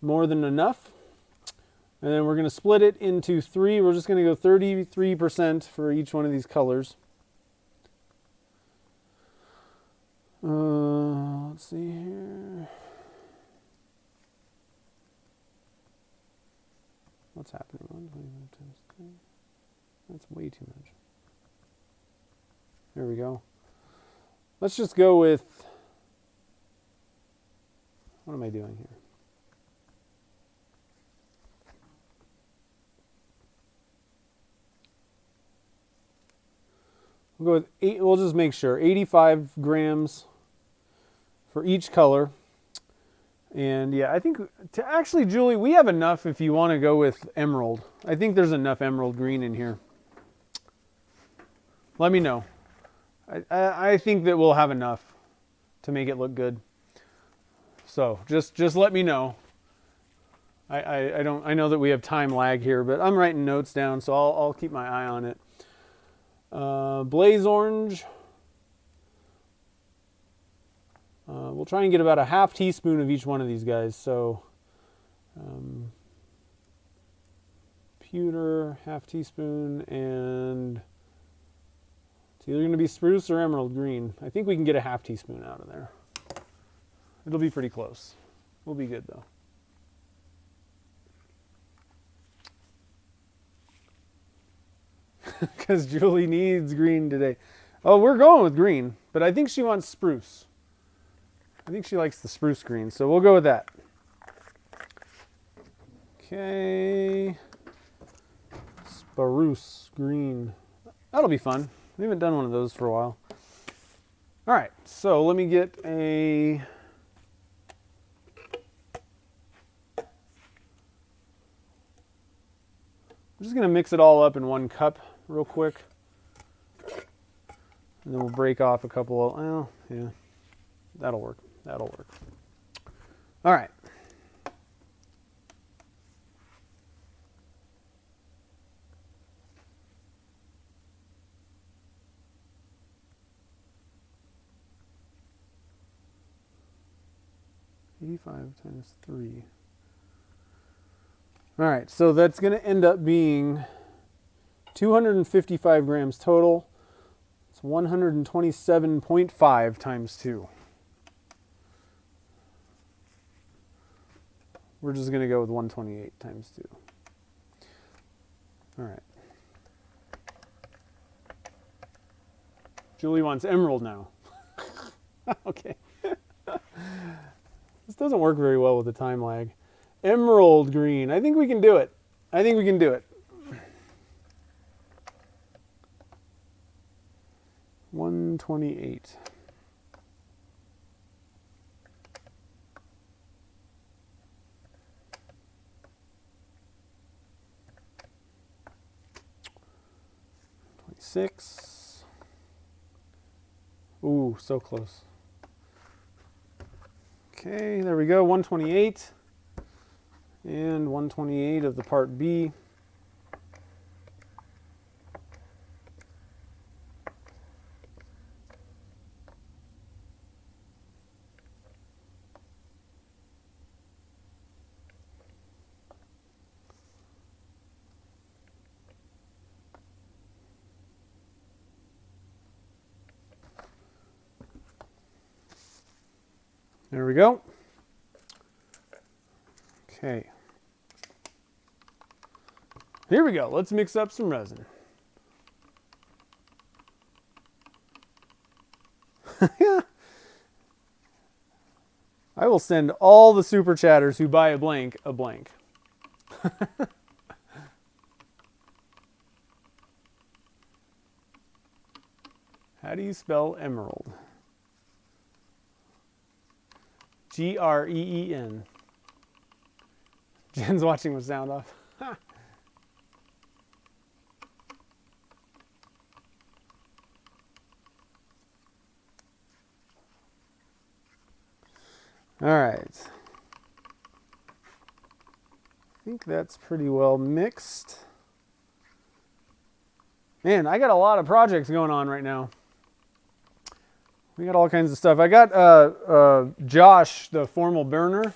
more than enough. And then we're going to split it into 3. We're just going to go 33% for each one of these colors. Let's see here. What's happening? 125 times 3. That's way too much. There we go. Let's just go with, what am I doing here? We'll go with we'll just make sure 85 grams for each color. And yeah, I think actually, Julie, we have enough if you want to go with emerald. I think there's enough emerald green in here. Let me know. I think that we'll have enough to make it look good. So just let me know. I know that we have time lag here, but I'm writing notes down, so I'll keep my eye on it. Blaze orange. We'll try and get about a half teaspoon of each one of these guys. So pewter, half teaspoon, and it's either going to be spruce or emerald green. I think we can get a half teaspoon out of there. It'll be pretty close. We'll be good though. Because Julie needs green today. Oh, we're going with green, but I think she wants spruce. I think she likes the spruce green, so we'll go with that. Okay. Spruce green. That'll be fun. We haven't done one of those for a while. All right, so let me get a... I'm just going to mix it all up in one cup real quick. And then we'll break off a couple of... Well, yeah, that'll work. That'll work. All right. times 3. All right, so that's going to end up being 255 grams total. It's 127.5 times 2. We're just going to go with 128 times 2. All right. Julie wants emerald now. Okay. This doesn't work very well with the time lag. Emerald green. I think we can do it. I think we can do it. 128. Six, Ooh, so close. Okay, there we go, 128. And 128 of the part B. There we go. Okay. Here we go. Let's mix up some resin. I will send all the super chatters who buy a blank a blank. How do you spell emerald? Green. Jen's watching with sound off. All right. I think that's pretty well mixed. Man, I got a lot of projects going on right now. We got all kinds of stuff. I got Josh, the formal burner.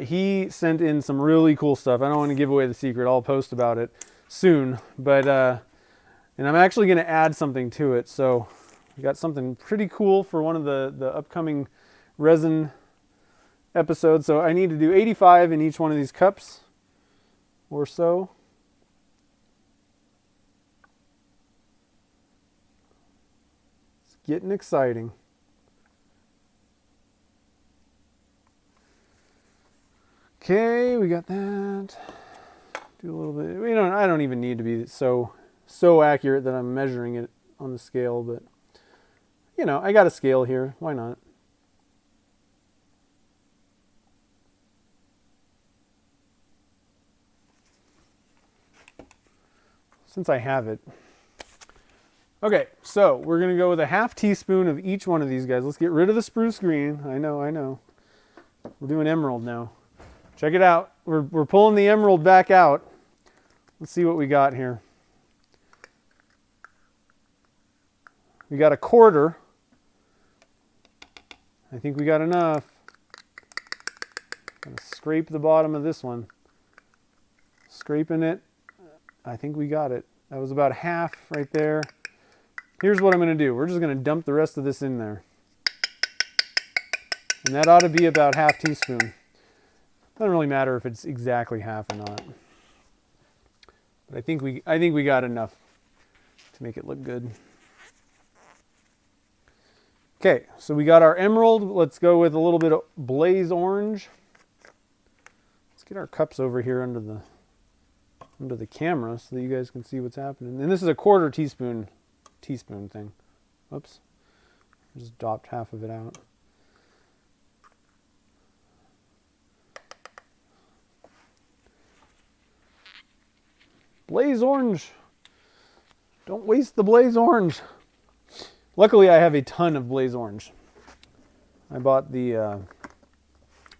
He sent in some really cool stuff. I don't want to give away the secret. I'll post about it soon. But and I'm actually going to add something to it. So we got something pretty cool for one of the upcoming resin episodes. So I need to do 85 in each one of these cups or so. It's getting exciting. Okay, we got that. Do a little bit. I don't even need to be so accurate that I'm measuring it on the scale, but I got a scale here. Why not? Since I have it. Okay, so we're going to go with a half teaspoon of each one of these guys. Let's get rid of the spruce green. I know. We're doing emerald now. Check it out. We're pulling the emerald back out. Let's see what we got here. We got a quarter. I think we got enough. Gonna scrape the bottom of this one. Scraping it. I think we got it. That was about half right there. Here's what I'm going to do. We're just going to dump the rest of this in there. And that ought to be about half teaspoon. Doesn't really matter if it's exactly half or not. But I think we got enough to make it look good. Okay, so we got our emerald. Let's go with a little bit of blaze orange. Let's get our cups over here under the camera so that you guys can see what's happening. And this is a quarter teaspoon thing. Oops. Just dropped half of it out. Blaze orange. Don't waste the blaze orange. Luckily, I have a ton of blaze orange. I bought the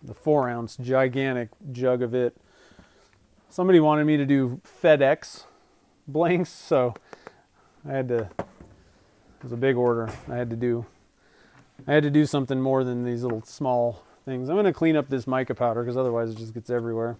4-ounce gigantic jug of it. Somebody wanted me to do FedEx blanks, so I had to. It was a big order. I had to do something more than these little small things. I'm going to clean up this mica powder because otherwise it just gets everywhere.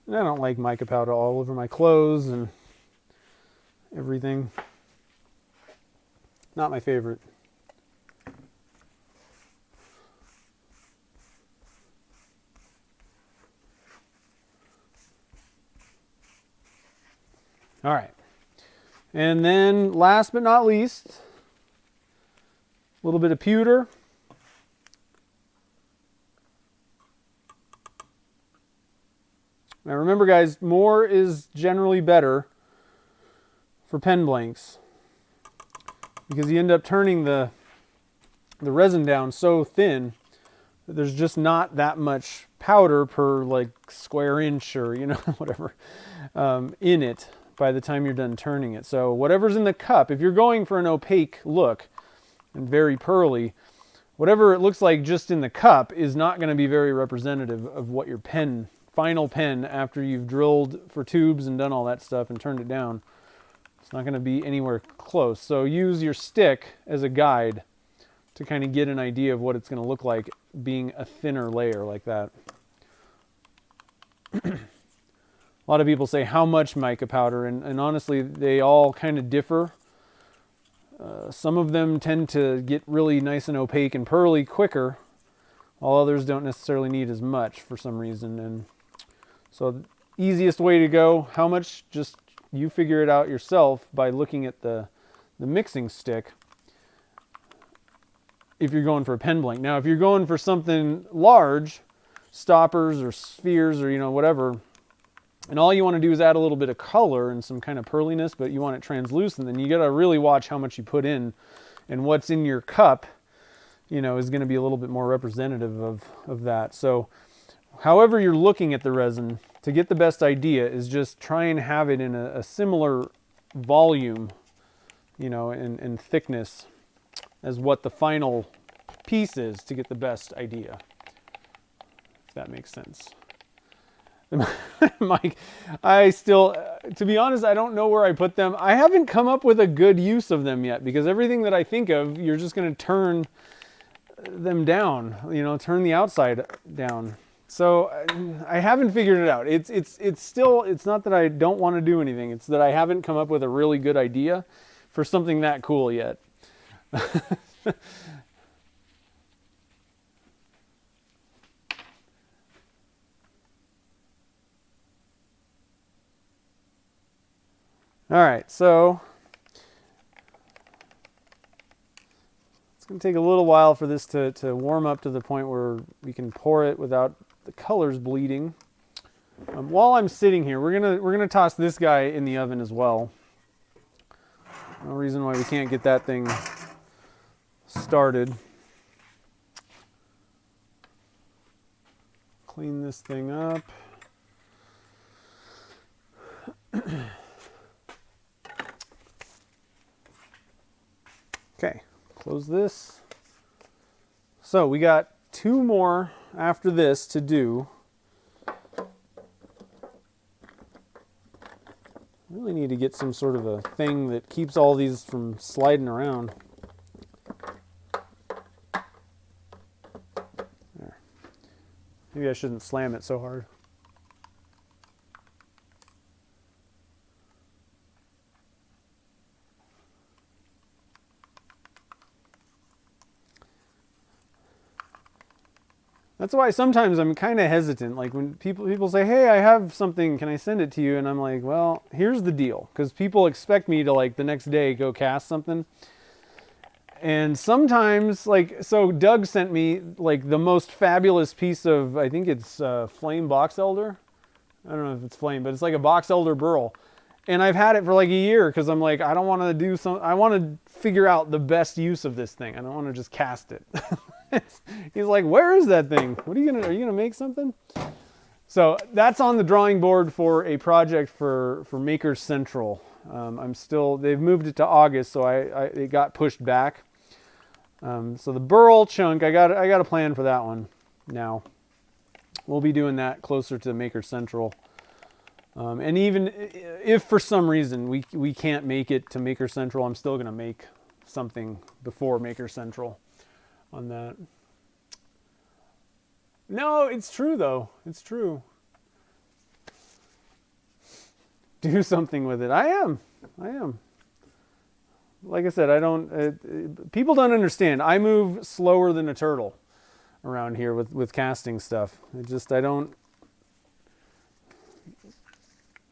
And I don't like mica powder all over my clothes and everything. Not my favorite. All right. And then last but not least, a little bit of pewter. Now remember guys, more is generally better for pen blanks. because you end up turning the resin down so thin that there's just not that much powder per like square inch or, you know, whatever, in it by the time you're done turning it. So whatever's in the cup, if you're going for an opaque look and very pearly, whatever it looks like just in the cup is not going to be very representative of what your final pen, after you've drilled for tubes and done all that stuff and turned it down, it's not going to be anywhere close. So use your stick as a guide to kind of get an idea of what it's going to look like being a thinner layer like that. A lot of people say how much mica powder, and honestly they all kind of differ. Some of them tend to get really nice and opaque and pearly quicker, while others don't necessarily need as much for some reason. And so the easiest way to go, how much, just you figure it out yourself by looking at the mixing stick if you're going for a pen blank. Now if you're going for something large, stoppers or spheres or, you know, whatever, and all you want to do is add a little bit of color and some kind of pearliness, but you want it translucent, then you got to really watch how much you put in, and what's in your cup, you know, is going to be a little bit more representative of that. So however you're looking at the resin, to get the best idea is just try and have it in a similar volume, you know, and thickness as what the final piece is, to get the best idea, if that makes sense. Mike, I still, to be honest, I don't know where I put them. I haven't come up with a good use of them yet, because everything that I think of, you're just going to turn them down, you know, turn the outside down. So I haven't figured it out. It's still, it's not that I don't want to do anything. It's that I haven't come up with a really good idea for something that cool yet. All right, so it's going to take a little while for this to warm up to the point where we can pour it without the colors bleeding. While I'm sitting here, we're gonna toss this guy in the oven as well. No reason why we can't get that thing started. Clean this thing up. Okay, close this. So we got 2 more after this to do. Really need to get some sort of a thing that keeps all these from sliding around. There. Maybe I shouldn't slam it so hard. That's why sometimes I'm kind of hesitant. Like when people say, "Hey, I have something. Can I send it to you?" And I'm like, "Well, here's the deal," because people expect me to like the next day go cast something. And sometimes, like, so Doug sent me like the most fabulous piece of, I think it's flame box elder. I don't know if it's flame, but it's like a box elder burl. And I've had it for like a year because I'm like, I don't want to do some. I want to figure out the best use of this thing. I don't want to just cast it. He's like, "Where is that thing? What are you gonna make something?" So that's on the drawing board for a project for Maker Central. They've moved it to August, so it got pushed back. So the burl chunk, I got a plan for that one now. We'll be doing that closer to Maker Central. And even if for some reason we can't make it to Maker Central, I'm still gonna make something before Maker Central on that. No, it's true though. It's true. Do something with it. I am. Like I said, people don't understand. I move slower than a turtle around here with casting stuff.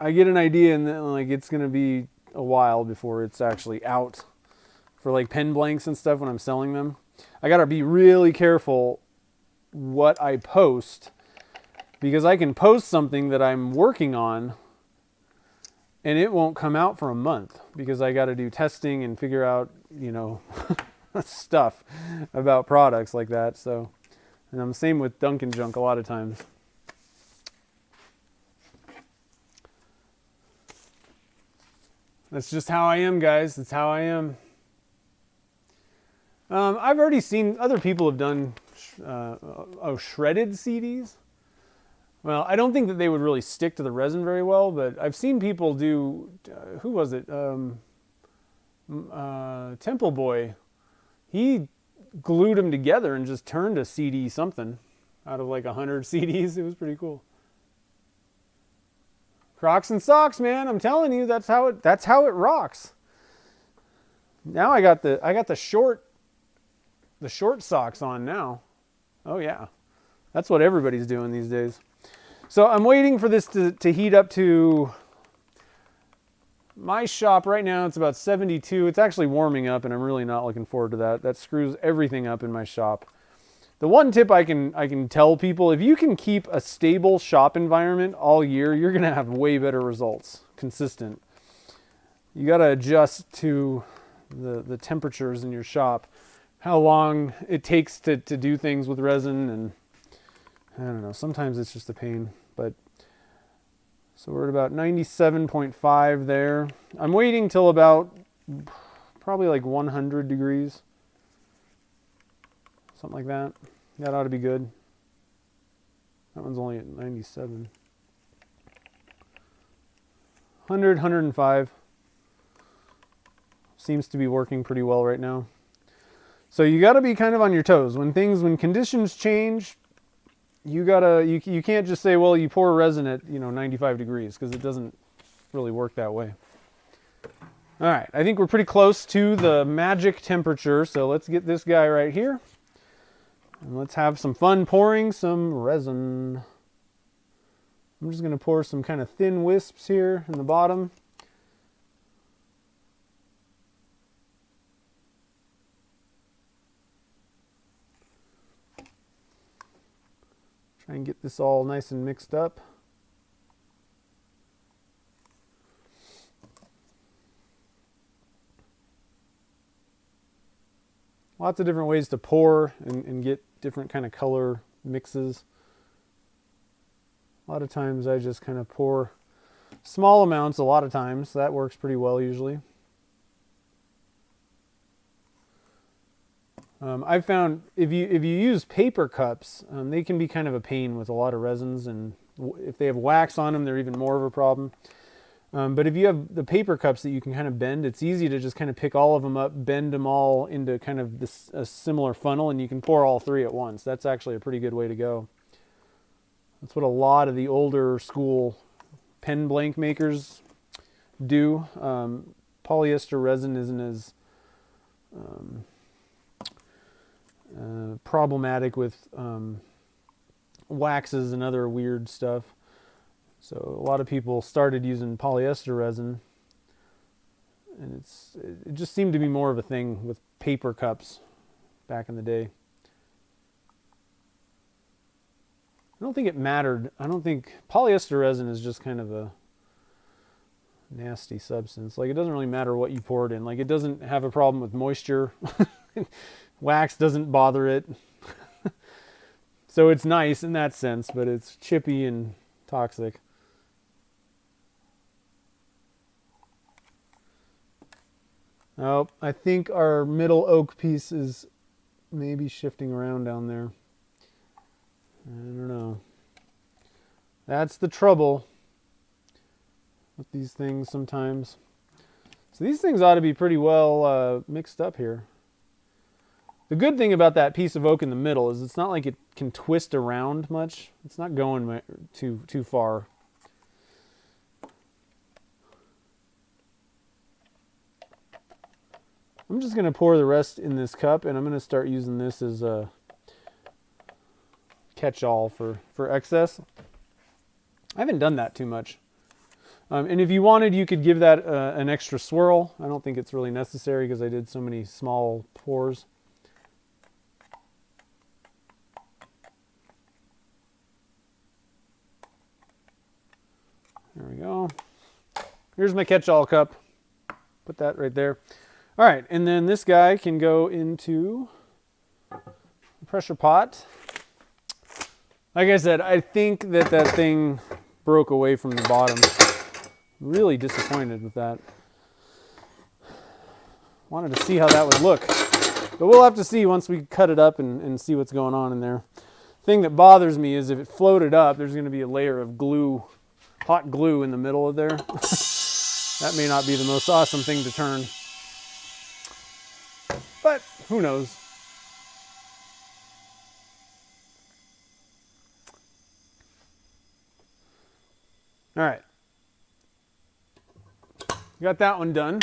I get an idea and then like it's gonna be a while before it's actually out for like pen blanks and stuff when I'm selling them. I gotta be really careful what I post, because I can post something that I'm working on and it won't come out for a month because I got to do testing and figure out, stuff about products like that. So, and I'm the same with Dunkin' Junk a lot of times. That's just how I am, guys. That's how I am. I've already seen other people have done shredded CDs. Well, I don't think that they would really stick to the resin very well, but I've seen people do, who was it? Temple Boy. He glued them together and just turned a CD something out of like 100 CDs. It was pretty cool. Crocs and socks, man. I'm telling you, that's how it rocks. Now I got the short socks on now. Oh yeah. That's what everybody's doing these days. So I'm waiting for this to heat up to my shop right now. It's about 72. It's actually warming up and I'm really not looking forward to that. That screws everything up in my shop. The one tip I can tell people, if you can keep a stable shop environment all year, you're going to have way better results, consistent. You got to adjust to the temperatures in your shop, how long it takes to do things with resin, and I don't know, sometimes it's just a pain, but so we're at about 97.5 there. I'm waiting till about probably like 100 degrees. Something like that. That ought to be good. That one's only at 97. 100, 105. Seems to be working pretty well right now. So you got to be kind of on your toes. When conditions change, you can't just say, well, you pour resin at 95 degrees, because it doesn't really work that way. All right, I think we're pretty close to the magic temperature, so let's get this guy right here. And let's have some fun pouring some resin. I'm just going to pour some kind of thin wisps here in the bottom. Try and get this all nice and mixed up. Lots of different ways to pour and get different kind of color mixes. A lot of times I just kind of pour small amounts a lot of times. That works pretty well usually. I've found if you use paper cups, they can be kind of a pain with a lot of resins, and if they have wax on them, they're even more of a problem. But if you have the paper cups that you can kind of bend, it's easy to just kind of pick all of them up, bend them all into kind of a similar funnel, and you can pour all three at once. That's actually a pretty good way to go. That's what a lot of the older school pen blank makers do. Polyester resin isn't as problematic with waxes and other weird stuff. So a lot of people started using polyester resin, and it just seemed to be more of a thing with paper cups back in the day. I don't think it mattered. I don't think polyester resin is just kind of a nasty substance. Like, it doesn't really matter what you pour it in. Like, it doesn't have a problem with moisture. Wax doesn't bother it. So it's nice in that sense, but it's chippy and toxic. Oh, I think our middle oak piece is maybe shifting around down there. I don't know. That's the trouble with these things sometimes. So these things ought to be pretty well mixed up here. The good thing about that piece of oak in the middle is it's not like it can twist around much. It's not going too far. I'm just going to pour the rest in this cup, and I'm going to start using this as a catch-all for excess. I haven't done that too much. And if you wanted, you could give that an extra swirl. I don't think it's really necessary because I did so many small pours. There we go. Here's my catch-all cup. Put that right there. All right, and then this guy can go into the pressure pot. Like I said, I think that thing broke away from the bottom. Really disappointed with that. Wanted to see how that would look. But we'll have to see once we cut it up and see what's going on in there. Thing that bothers me is if it floated up, there's going to be a layer of glue, hot glue in the middle of there. That may not be the most awesome thing to turn. But who knows? All right. Got that one done.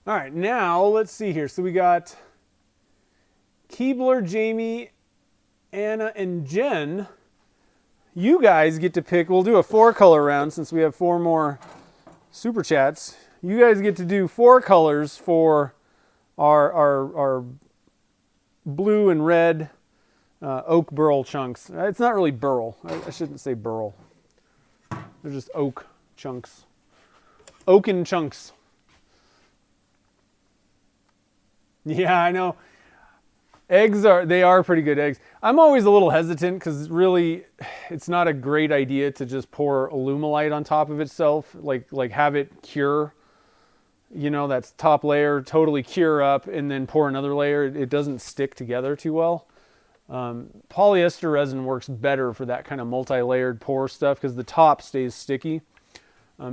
All right, now let's see here. So we got Keebler, Jamie, Anna, and Jen. You guys get to pick. We'll do a 4-color round since we have 4 more super chats. You guys get to do 4 colors for our blue and red oak burl chunks. It's not really burl. I shouldn't say burl. They're just oak chunks. Oaken chunks. Yeah, I know. Eggs are pretty good eggs. I'm always a little hesitant because really it's not a great idea to just pour alumalite on top of itself, like have it cure, you know, that's top layer, totally cure up and then pour another layer. It doesn't stick together too well. Polyester resin works better for that kind of multi-layered pour stuff because the top stays sticky.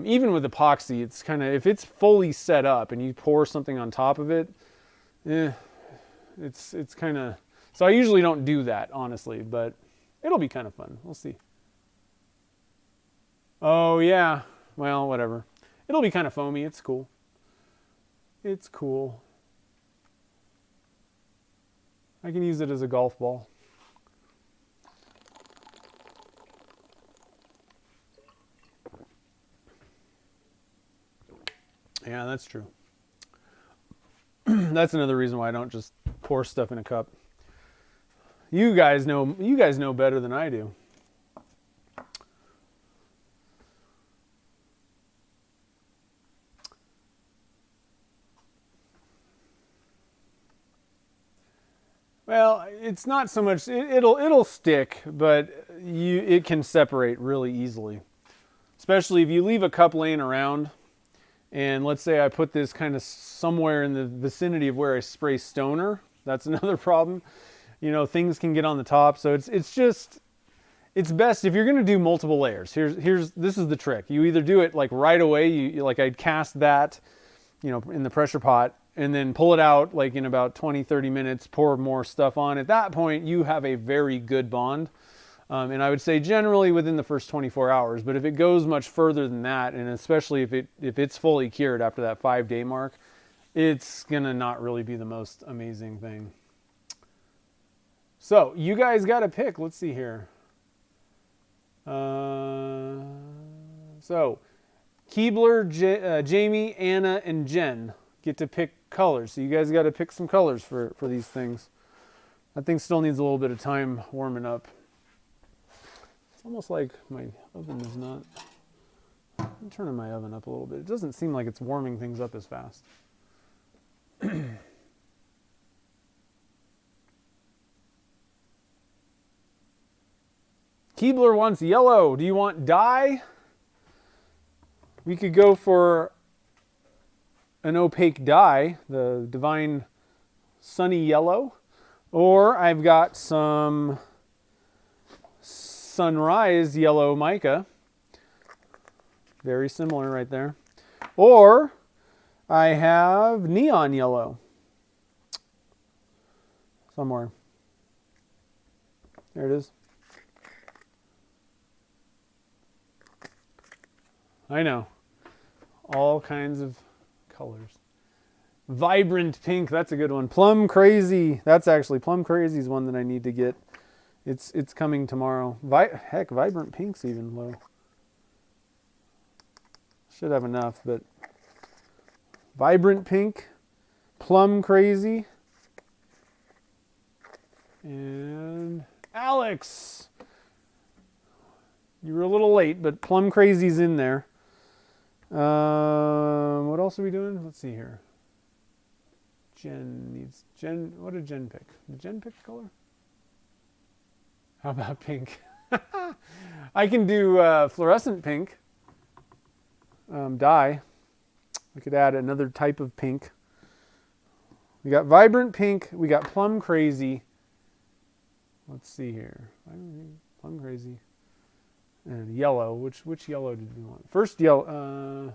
Even with epoxy, it's kind of, if it's fully set up and you pour something on top of it, it's kind of, so I usually don't do that, honestly, but it'll be kind of fun. We'll see. Oh, yeah. Well, whatever. It'll be kind of foamy. It's cool. It's cool. I can use it as a golf ball. Yeah, that's true. That's another reason why I don't just pour stuff in a cup. You guys know better than I do. Well, it's not so much, it'll stick, but it can separate really easily. Especially if you leave a cup laying around, and let's say I put this kind of somewhere in the vicinity of where I spray stoner. That's another problem. You know, things can get on the top. So it's best if you're going to do multiple layers. This is the trick. You either do it like right away. Like I'd cast that, you know, in the pressure pot and then pull it out like in about 20-30 minutes, pour more stuff on. At that point, you have a very good bond. And I would say generally within the first 24 hours, but if it goes much further than that, and especially if it's fully cured after that 5-day mark, it's gonna not really be the most amazing thing. So you guys got to pick. Let's see here. So Keebler, Jamie, Anna, and Jen get to pick colors. So you guys got to pick some colors for these things. That thing still needs a little bit of time warming up. Almost like my oven is not. I'm turning my oven up a little bit. It doesn't seem like it's warming things up as fast. Keebler wants yellow. Do you want dye? We could go for an opaque dye, the Divine Sunny Yellow. Or I've got some Sunrise Yellow mica. Very similar right there. Or I have Neon Yellow. Somewhere. There it is. I know. All kinds of colors. Vibrant pink, that's a good one. Plum Crazy. That's actually, Plum Crazy is one that I need to get. It's coming tomorrow. Heck, Vibrant Pink's even low. Should have enough, but Vibrant Pink, Plum Crazy, and Alex. You were a little late, but Plum Crazy's in there. What else are we doing? Let's see here. What did Jen pick? Did Jen pick color? How about pink? I can do fluorescent pink dye. We could add another type of pink. We got vibrant pink. We got plum crazy. Let's see here. Plum crazy. And yellow. Which yellow did we want? First yellow.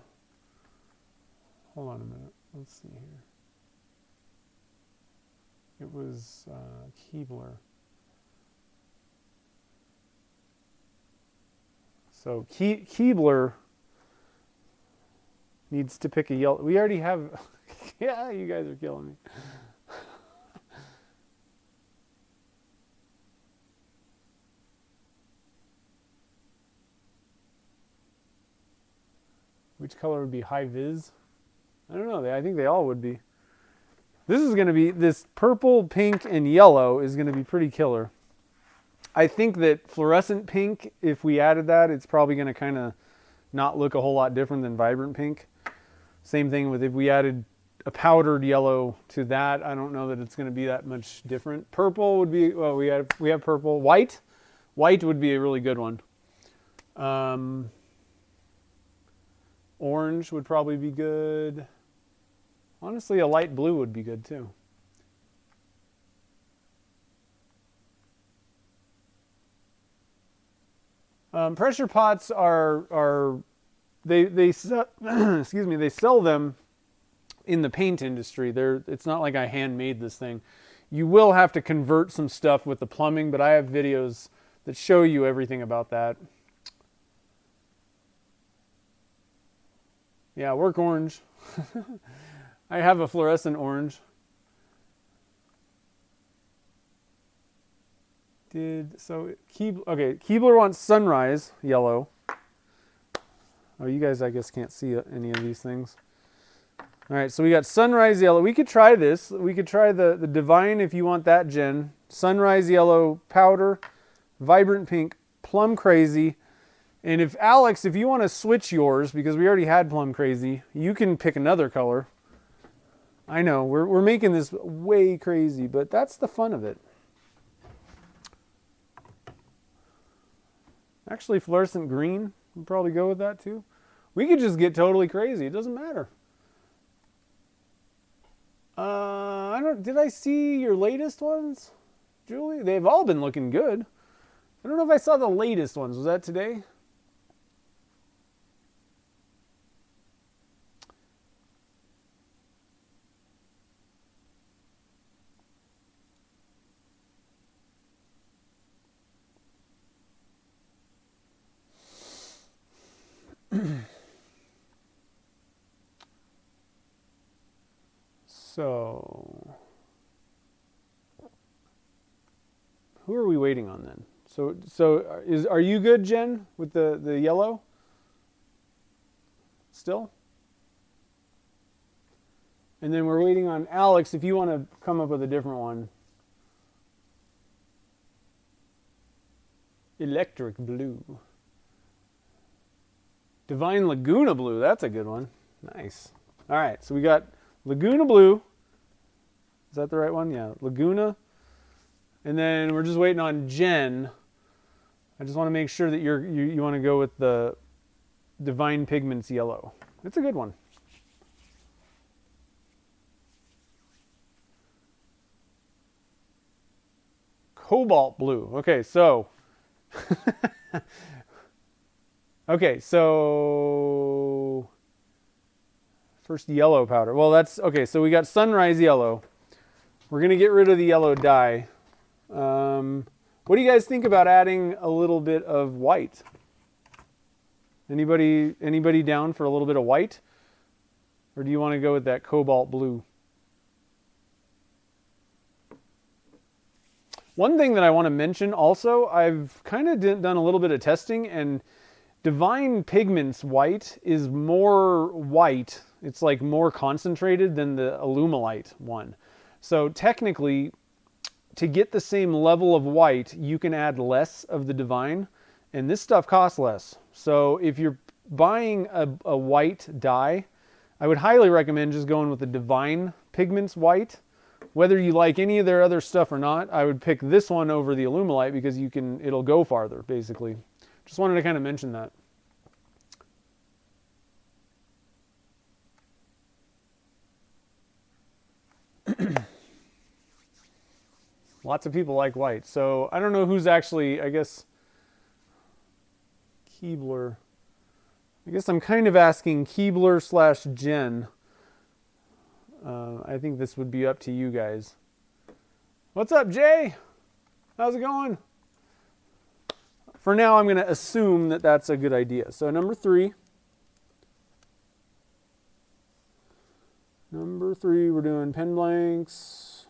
Hold on a minute. Let's see here. It was Keebler. So Keebler needs to pick a yellow. We already have. Yeah, you guys are killing me. Which color would be high vis? I don't know. I think they all would be. This is going to be, this purple, pink, and yellow is going to be pretty killer. I think that fluorescent pink, if we added that, it's probably going to kind of not look a whole lot different than vibrant pink. Same thing with if we added a powdered yellow to that. I don't know that it's going to be that much different. Purple would be, well, we have purple. White would be a really good one. Orange would probably be good. Honestly, a light blue would be good too. Pressure pots they excuse me, they sell them in the paint industry. It's not like I handmade this thing. You will have to convert some stuff with the plumbing, but I have videos that show you everything about that. Yeah, work orange. I have a fluorescent orange. Keebler wants sunrise yellow. Oh, you guys, I guess, can't see any of these things. All right, so we got sunrise yellow. We could try this. We could try the Divine if you want that, Jen. Sunrise yellow powder, vibrant pink, plum crazy. And if Alex, if you want to switch yours, because we already had plum crazy, you can pick another color. I know, we're making this way crazy, but that's the fun of it. Actually, fluorescent green would probably go with that too. We could just get totally crazy. It doesn't matter. Did I see your latest ones, Julie? They've all been looking good. I don't know if I saw the latest ones. Was that today? So, who are we waiting on then? Are you good, Jen, with the yellow? Still? And then we're waiting on Alex if you want to come up with a different one. Electric blue. Divine Laguna blue. That's a good one. Nice. All right, so we got Laguna blue. Is that the right one? Yeah, Laguna. And then we're just waiting on Jen. I just want to make sure that you want to go with the Divine Pigments yellow. It's a good one. Cobalt blue. Okay, so first yellow powder. Well, that's okay. So we got sunrise yellow. We're gonna get rid of the yellow dye. What do you guys think about adding a little bit of white? Anybody down for a little bit of white? Or do you want to go with that cobalt blue? One thing that I want to mention also, I've kind of done a little bit of testing, and Divine Pigments white is more white. It's like more concentrated than the alumalite one. So technically, to get the same level of white, you can add less of the Divine, and this stuff costs less. So if you're buying a white dye, I would highly recommend just going with the Divine Pigments white. Whether you like any of their other stuff or not, I would pick this one over the alumalite because it'll go farther, basically. Just wanted to kind of mention that. Lots of people like white. So I don't know who's actually, I guess, Keebler. I guess I'm kind of asking Keebler/Jen. I think this would be up to you guys. What's up, Jay? How's it going? For now, I'm going to assume that that's a good idea. So number 3. Number 3, we're doing pen blanks.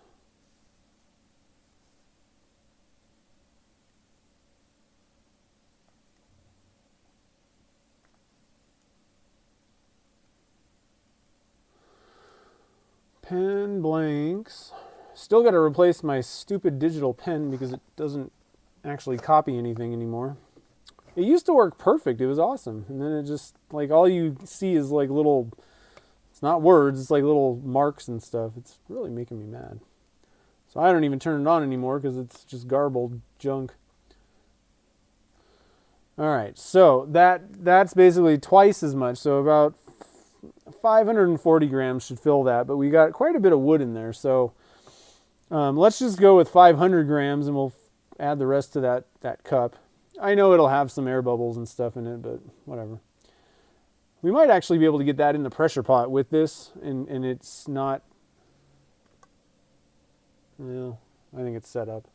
Pen blanks. Still got to replace my stupid digital pen because it doesn't actually copy anything anymore. It used to work perfect. It was awesome. And then it just, like, all you see is like little, it's not words, it's like little marks and stuff. It's really making me mad. So I don't even turn it on anymore because it's just garbled junk. All right, so that's basically twice as much. So about 540 grams should fill that, but we got quite a bit of wood in there. So let's just go with 500 grams and we'll add the rest to that cup. I know it'll have some air bubbles and stuff in it, but whatever. We might actually be able to get that in the pressure pot with this, and it's not, well, I think it's set up.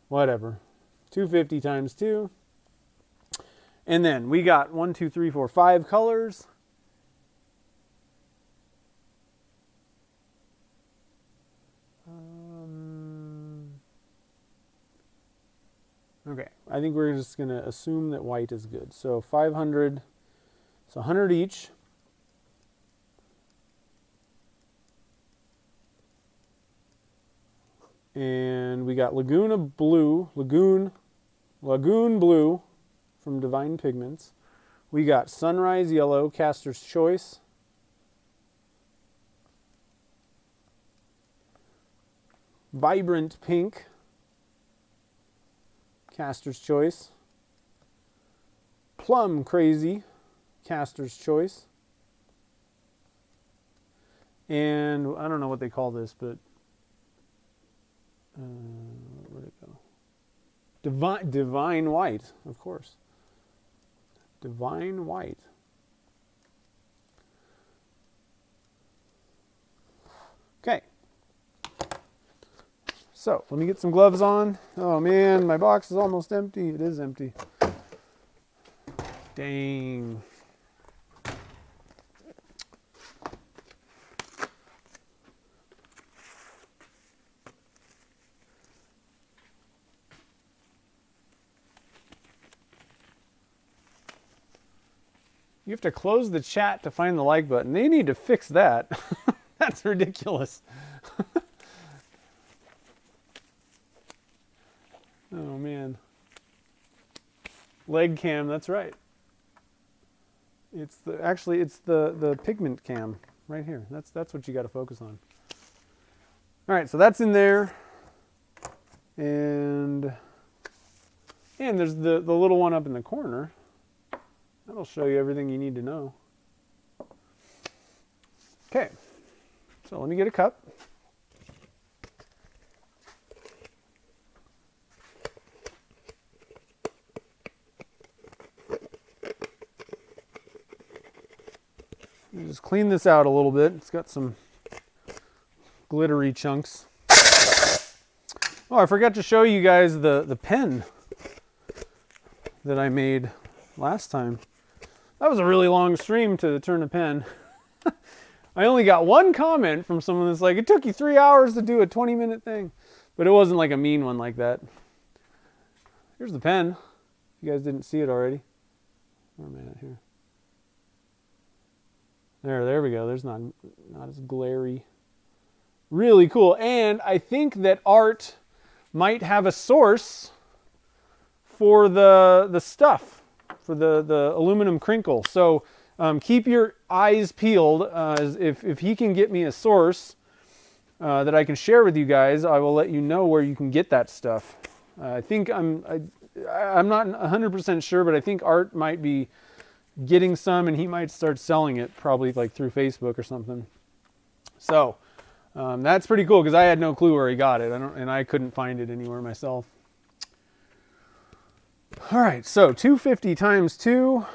Whatever. 250 times 2. And then we got 1, 2, 3, 4, 5 colors. Okay, I think we're just going to assume that white is good. So 500, so 100 each. And we got Lagoon Blue from Divine Pigments. We got Sunrise Yellow, Caster's Choice. Vibrant Pink, Caster's Choice. Plum Crazy, Caster's Choice. And I don't know what they call this, but where'd it go? Divine White, of course. Divine White. Okay. So, let me get some gloves on. Oh man, my box is almost empty. It is empty. Dang. You have to close the chat to find the like button. They need to fix that. That's ridiculous. Oh man. Leg cam, that's right. It's the pigment cam right here. That's what you got to focus on. All right, so that's in there. And there's the little one up in the corner. That'll show you everything you need to know. Okay, so let me get a cup. Just clean this out a little bit. It's got some glittery chunks. Oh, I forgot to show you guys the pen that I made last time. That was a really long stream to turn a pen. I only got one comment from someone that's like, it took you 3 hours to do a 20-minute thing. But it wasn't like a mean one like that. Here's the pen. If you guys didn't see it already. Where am I at here? There we go. There's not as glary. Really cool. And I think that art might have a source for the stuff. for the aluminum crinkle. So keep your eyes peeled. If he can get me a source that I can share with you guys, I will let you know where you can get that stuff. I think I'm not 100% sure, but I think Art might be getting some, and he might start selling it probably like through Facebook or something. So that's pretty cool because I had no clue where he got it, and I couldn't find it anywhere myself. All right, so 250 times 2.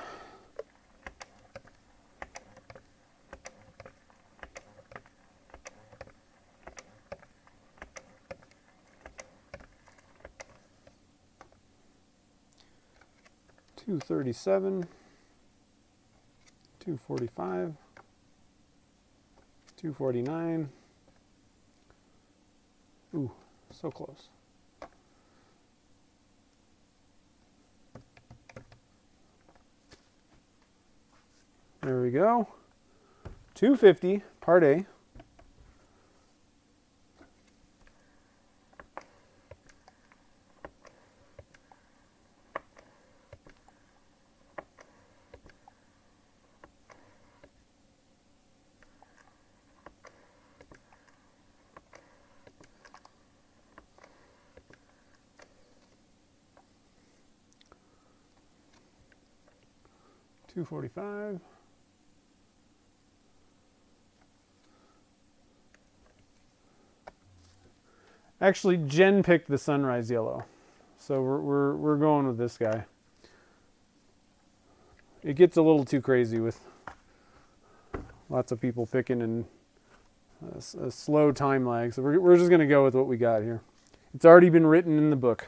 $237, $245, $249. Ooh, so close. There we go. $250, part A. $245. Actually, Jen picked the sunrise yellow, so we're going with this guy. It gets a little too crazy with lots of people picking and a slow time lag, so we're just going to go with what we got here. It's already been written in the book.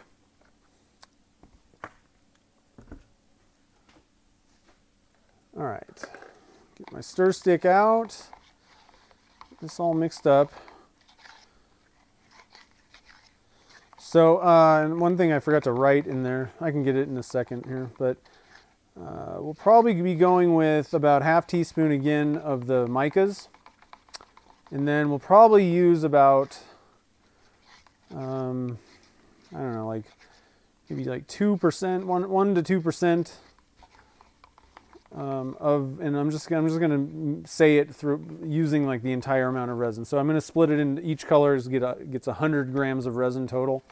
All right, get my stir stick out. Get this all mixed up. So, and one thing I forgot to write in there, I can get it in a second here, but we'll probably be going with about half teaspoon again of the micas. And then we'll probably use about, I don't know, like maybe like 2%, 1 to 2% of, and I'm just gonna say it through using like the entire amount of resin. So I'm gonna split it into each color, gets 100 grams of resin total.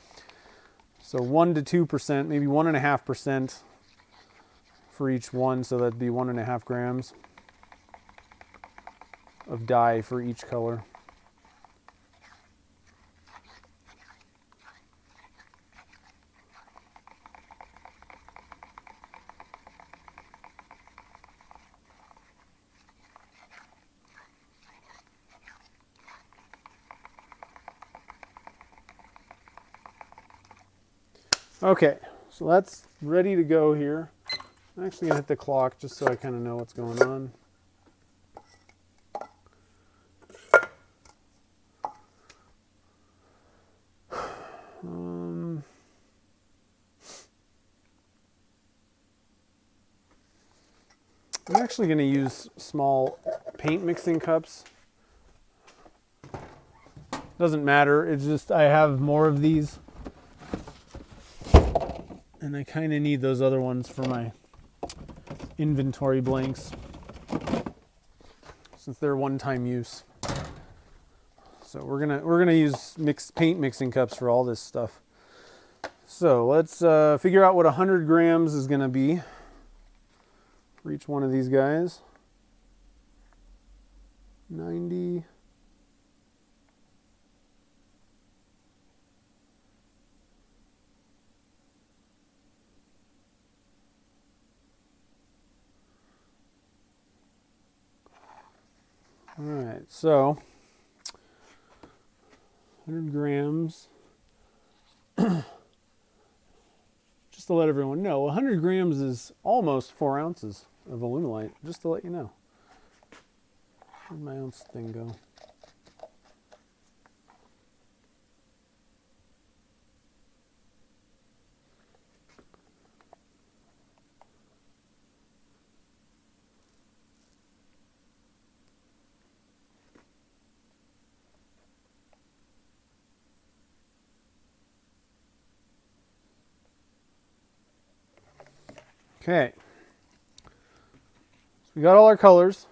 So 1 to 2%, maybe 1.5% for each one, so that'd be 1.5 grams of dye for each color. Okay, so that's ready to go here. I'm actually gonna hit the clock just so I kind of know what's going on. I'm actually going to use small paint mixing cups. Doesn't matter, it's just I have more of these. And I kind of need those other ones for my inventory blanks, since they're one-time use. So we're gonna use paint mixing cups for all this stuff. So let's figure out what 100 grams is gonna be for each one of these guys. 90. All right, so 100 grams. Just to let everyone know, 100 grams is almost 4 ounces of alumalite, just to let you know. Where'd my ounce thing go? Okay, So we got all our colors.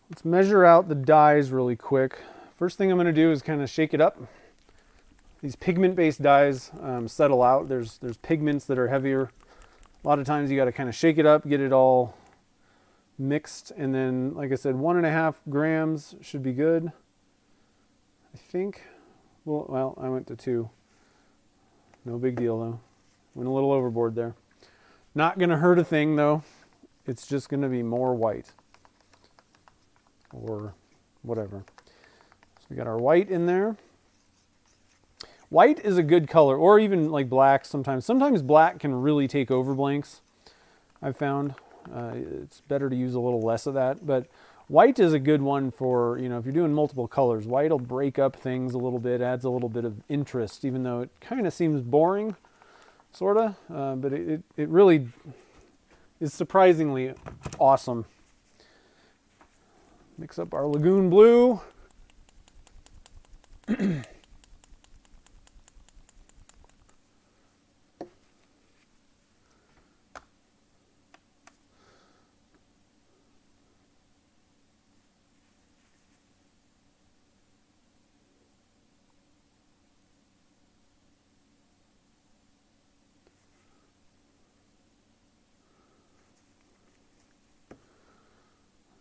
Let's measure out the dyes really quick. First thing I'm going to do is kind of shake it up. These pigment-based dyes settle out. There's pigments that are heavier. A lot of times you got to kind of shake it up, get it all mixed, and then, like I said, 1.5 grams should be good. I think. Well, I went to 2. No big deal though. Went a little overboard there. Not going to hurt a thing though. It's just going to be more white or whatever. So we got our white in there. White is a good color, or even like black sometimes. Sometimes black can really take over blanks, I've found. It's better to use a little less of that, but white is a good one for, if you're doing multiple colors. White will break up things a little bit, adds a little bit of interest, even though it kind of seems boring, sort of, but it really is surprisingly awesome. Mix up our Lagoon Blue.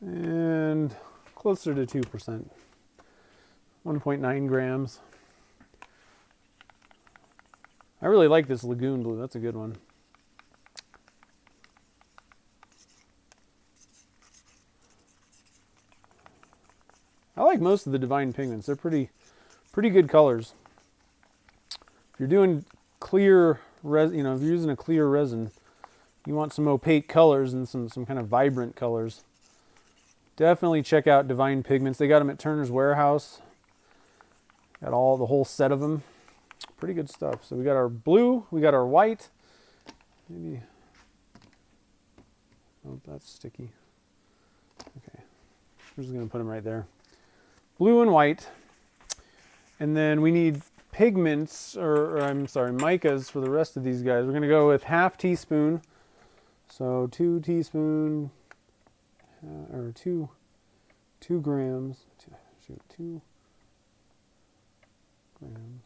And closer to 2%, 1.9 grams. I really like this Lagoon Blue. That's a good one. I like most of the Divine pigments. They're pretty good colors. If you're doing clear resin, if you're using a clear resin, you want some opaque colors and some kind of vibrant colors. Definitely check out Divine Pigments. They got them at Turner's Warehouse. Got the whole set of them. Pretty good stuff. So we got our blue, we got our white. Maybe, oh, that's sticky. Okay, I'm just gonna put them right there. Blue and white. And then we need pigments, or I'm sorry, micas for the rest of these guys. We're gonna go with 1/2 teaspoon. So 2 teaspoon, or 2 grams, 2 grams,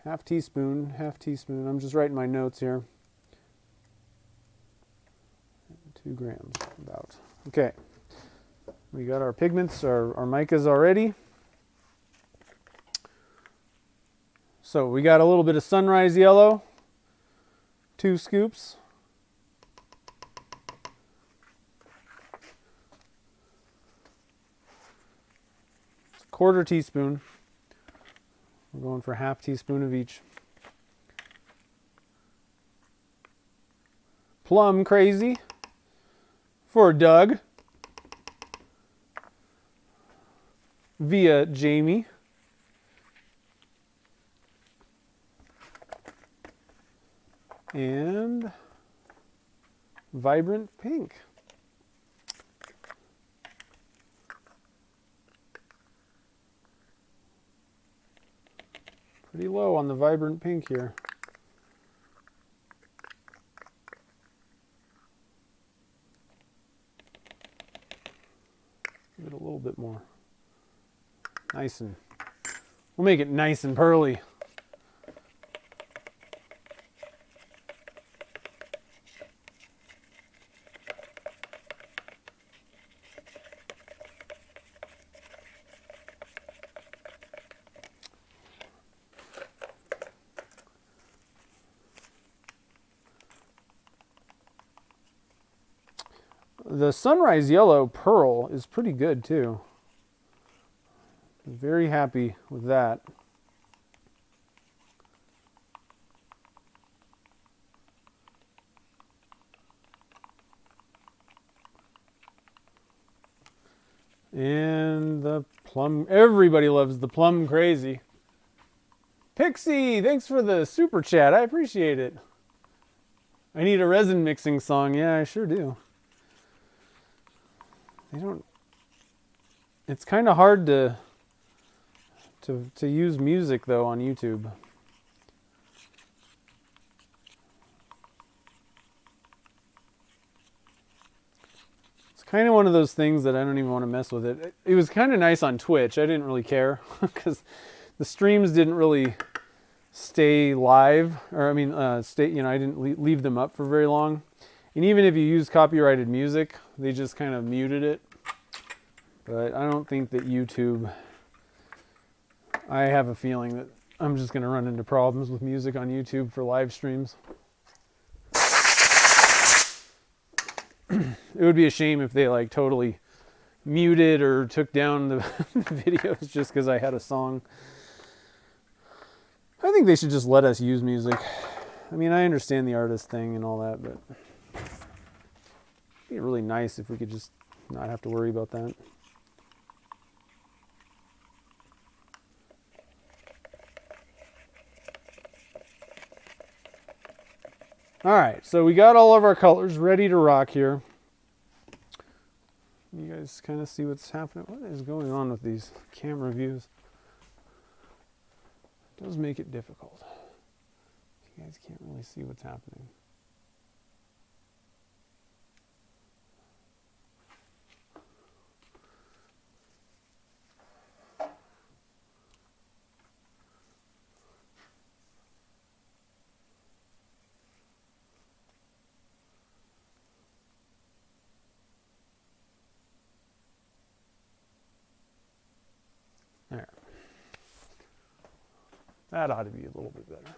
1/2 teaspoon, I'm just writing my notes here, 2 grams about. Okay, we got our pigments, our micas already. So we got a little bit of Sunrise Yellow, 2 scoops. 1/4 teaspoon. We're going for 1/2 teaspoon of each. Plum Crazy for Doug via Jamie. And Vibrant Pink. Pretty low on the Vibrant Pink here. Give it a little bit more. We'll make it nice and pearly. The Sunrise Yellow Pearl is pretty good too. Very happy with that. And the plum, everybody loves the Plum Crazy. Pixie, thanks for the super chat. I appreciate it. I need a resin mixing song. Yeah, I sure do. It's kind of hard to use music though on YouTube. kind of one of those things that I don't even want to mess with it. It was kind of nice on Twitch. I didn't really care because the streams didn't really stay live, or I mean, I didn't leave them up for very long. And even if you use copyrighted music, they just kind of muted it. But I don't think that YouTube, I have a feeling that I'm just going to run into problems with music on YouTube for live streams. It would be a shame if they like totally muted or took down the videos just because I had a song. I think they should just let us use music. I mean, I understand the artist thing and all that, but it'd be really nice if we could just not have to worry about that. All right, so we got all of our colors ready to rock here. You guys kind of see what's happening. What is going on with these camera views? It does make it difficult. You guys can't really see what's happening. There. That ought to be a little bit better.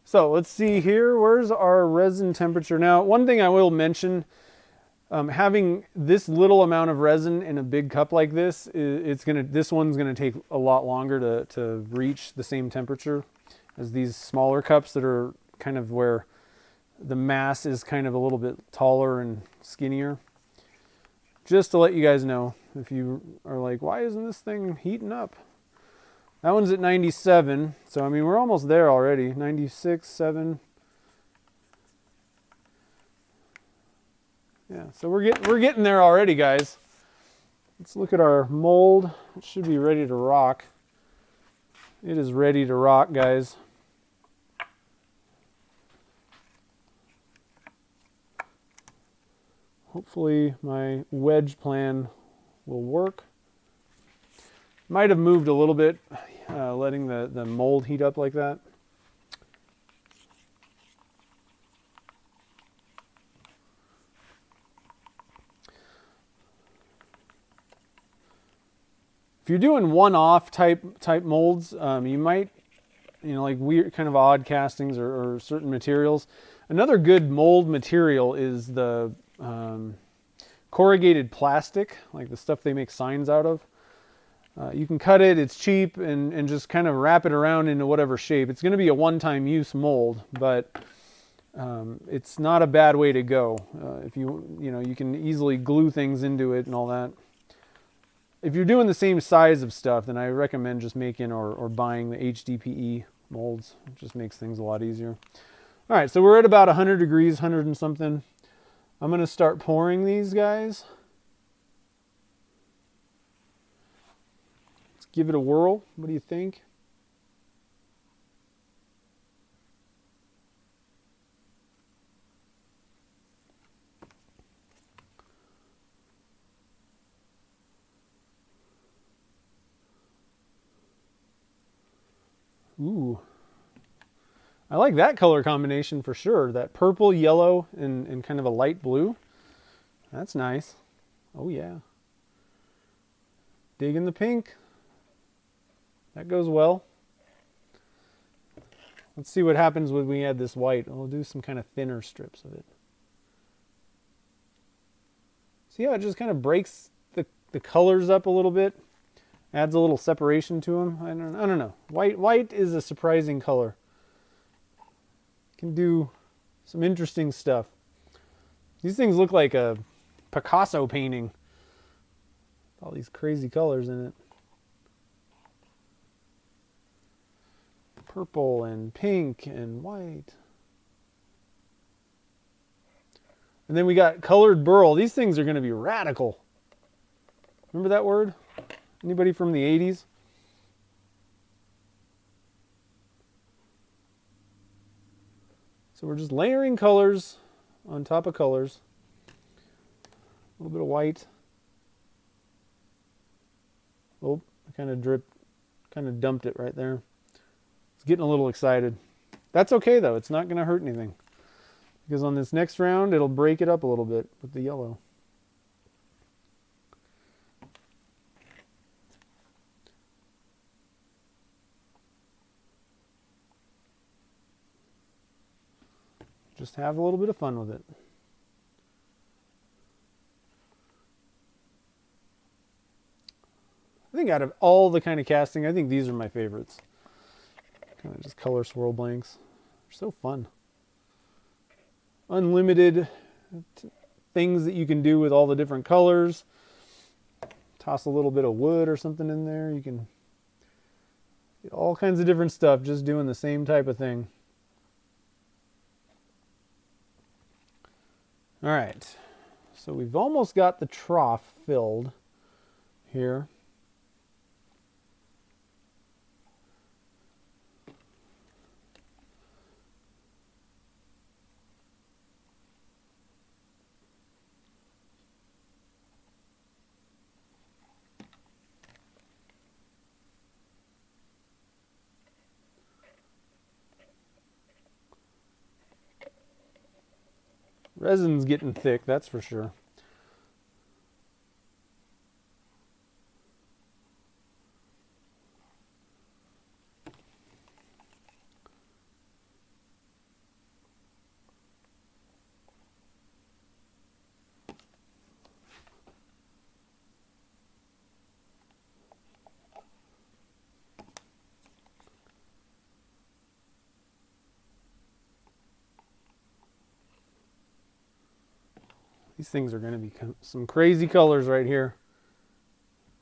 So let's see here. Where's our resin temperature? Now, one thing I will mention, having this little amount of resin in a big cup like this, this one's gonna take a lot longer to reach the same temperature as these smaller cups that are kind of where the mass is kind of a little bit taller and skinnier. Just to let you guys know, if you are like, why isn't this thing heating up? That one's at 97, so I mean we're almost there already. 96, 7. Yeah, so we're getting there already, guys. Let's look at our mold. It should be ready to rock. It is ready to rock, guys. Hopefully my wedge plan will work. Might have moved a little bit, letting the mold heat up like that. If you're doing one-off type molds, you might, like weird kind of odd castings or certain materials. Another good mold material is the corrugated plastic, like the stuff they make signs out of. You can cut it, it's cheap, and just kind of wrap it around into whatever shape. It's going to be a one-time use mold, but it's not a bad way to go. If you can easily glue things into it and all that. If you're doing the same size of stuff, then I recommend just making or buying the HDPE molds. It just makes things a lot easier. All right, so we're at about 100 degrees, 100 and something. I'm going to start pouring these guys. Give it a whirl. What do you think? Ooh. I like that color combination for sure. That purple, yellow, and kind of a light blue. That's nice. Oh yeah. Digging the pink. That goes well. Let's see what happens when we add this white. We'll do some kind of thinner strips of it. See how it just kind of breaks the colors up a little bit? Adds a little separation to them. I don't know. White is a surprising color. Can do some interesting stuff. These things look like a Picasso painting. All these crazy colors in it. Purple and pink and white. And then we got colored burl. These things are going to be radical. Remember that word? Anybody from the 80s? So we're just layering colors on top of colors. A little bit of white. Oh, I kind of dumped it right there. It's getting a little excited. That's okay though, it's not going to hurt anything. Because on this next round, it'll break it up a little bit with the yellow. Just have a little bit of fun with it. I think out of all the kind of casting, I think these are my favorites. Kind of just color swirl blanks. They're so fun. Unlimited things that you can do with all the different colors. Toss a little bit of wood or something in there. You can get all kinds of different stuff just doing the same type of thing. All right, so we've almost got the trough filled here. Resin's getting thick, that's for sure. These things are going to be some crazy colors right here.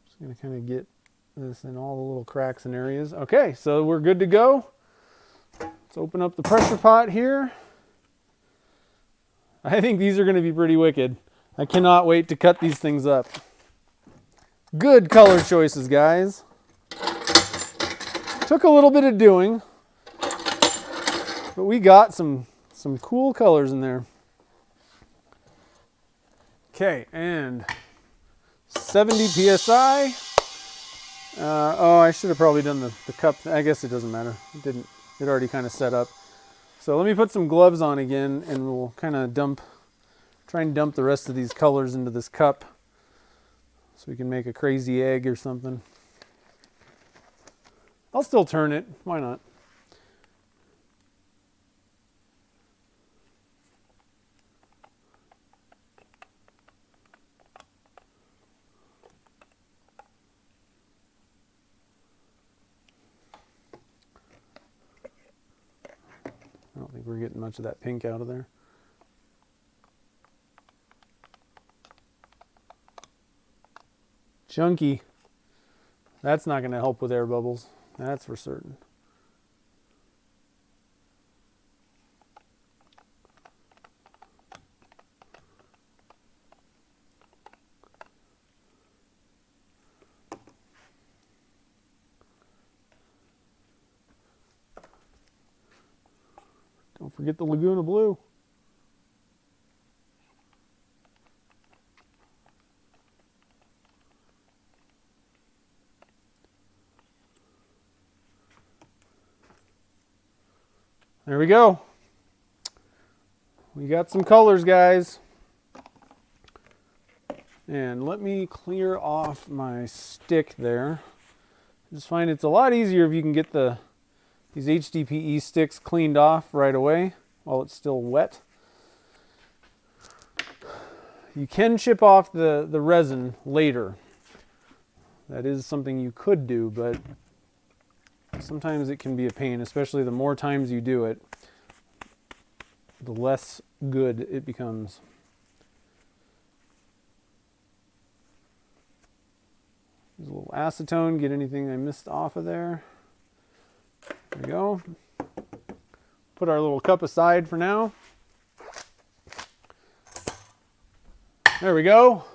Just going to kind of get this in all the little cracks and areas. Okay, so we're good to go. Let's open up the pressure pot here. I think these are going to be pretty wicked. I cannot wait to cut these things up. Good color choices, guys. Took a little bit of doing, but we got some cool colors in there. Okay, and 70 psi. Oh, I should have probably done the cup. I guess it doesn't matter. It didn't. It already kind of set up. So let me put some gloves on again, and we'll kind of try and dump the rest of these colors into this cup, so we can make a crazy egg or something. I'll still turn it. Why not? I don't think we're getting much of that pink out of there. Chunky. That's not going to help with air bubbles. That's for certain. Don't forget the Laguna Blue. There we go. We got some colors, guys. And let me clear off my stick there. I just find it's a lot easier if you can get these HDPE sticks cleaned off right away while it's still wet. You can chip off the resin later. That is something you could do, but sometimes it can be a pain, especially the more times you do it, the less good it becomes. Use a little acetone, get anything I missed off of there. There we go. Put our little cup aside for now. There we go.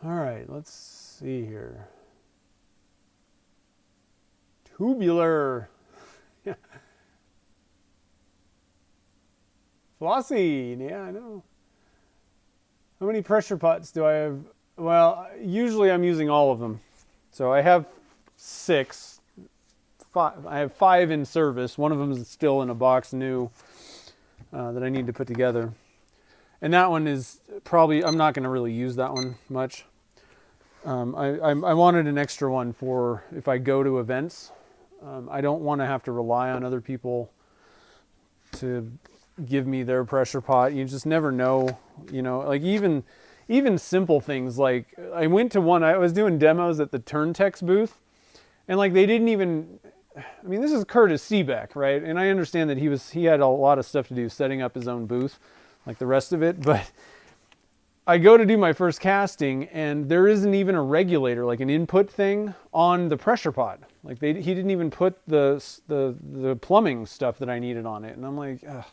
All right, let's see here. Tubular. Flossy, yeah, I know. How many pressure pots do I have? Well, usually I'm using all of them. So I have 6. I have 5 in service. One of them is still in a box new that I need to put together. And that one is probably, I'm not going to really use that one much. I wanted an extra one for if I go to events. I don't want to have to rely on other people to give me their pressure pot. You just never know, like even simple things. Like I went to one, I was doing demos at the Turntex booth, and like they didn't even, I mean, this is Curtis Seebeck, right? And I understand that he had a lot of stuff to do setting up his own booth, like the rest of it, but I go to do my first casting and there isn't even a regulator, like an input thing on the pressure pot. Like he didn't even put the plumbing stuff that I needed on it. And I'm like, ugh.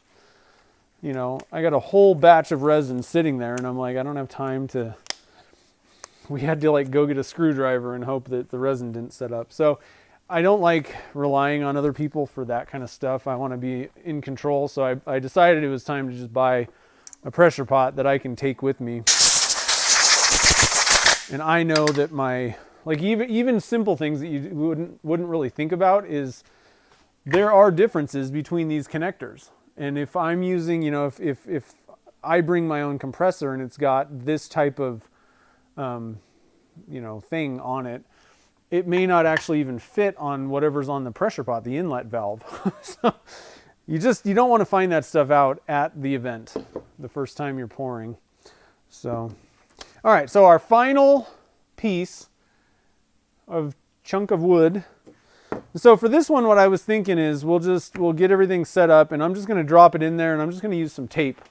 I got a whole batch of resin sitting there and I'm like, I don't have time to, we had to like go get a screwdriver and hope that the resin didn't set up. So I don't like relying on other people for that kind of stuff. I want to be in control. So I decided it was time to just buy a pressure pot that I can take with me. And I know that even simple things that you wouldn't really think about is there are differences between these connectors. And if I'm using, if I bring my own compressor and it's got this type of, thing on it, it may not actually even fit on whatever's on the pressure pot, the inlet valve. So you don't want to find that stuff out at the event the first time you're pouring. So, all right, so our final piece of chunk of wood. So for this one, what I was thinking is we'll get everything set up and I'm just going to drop it in there and I'm just going to use some tape.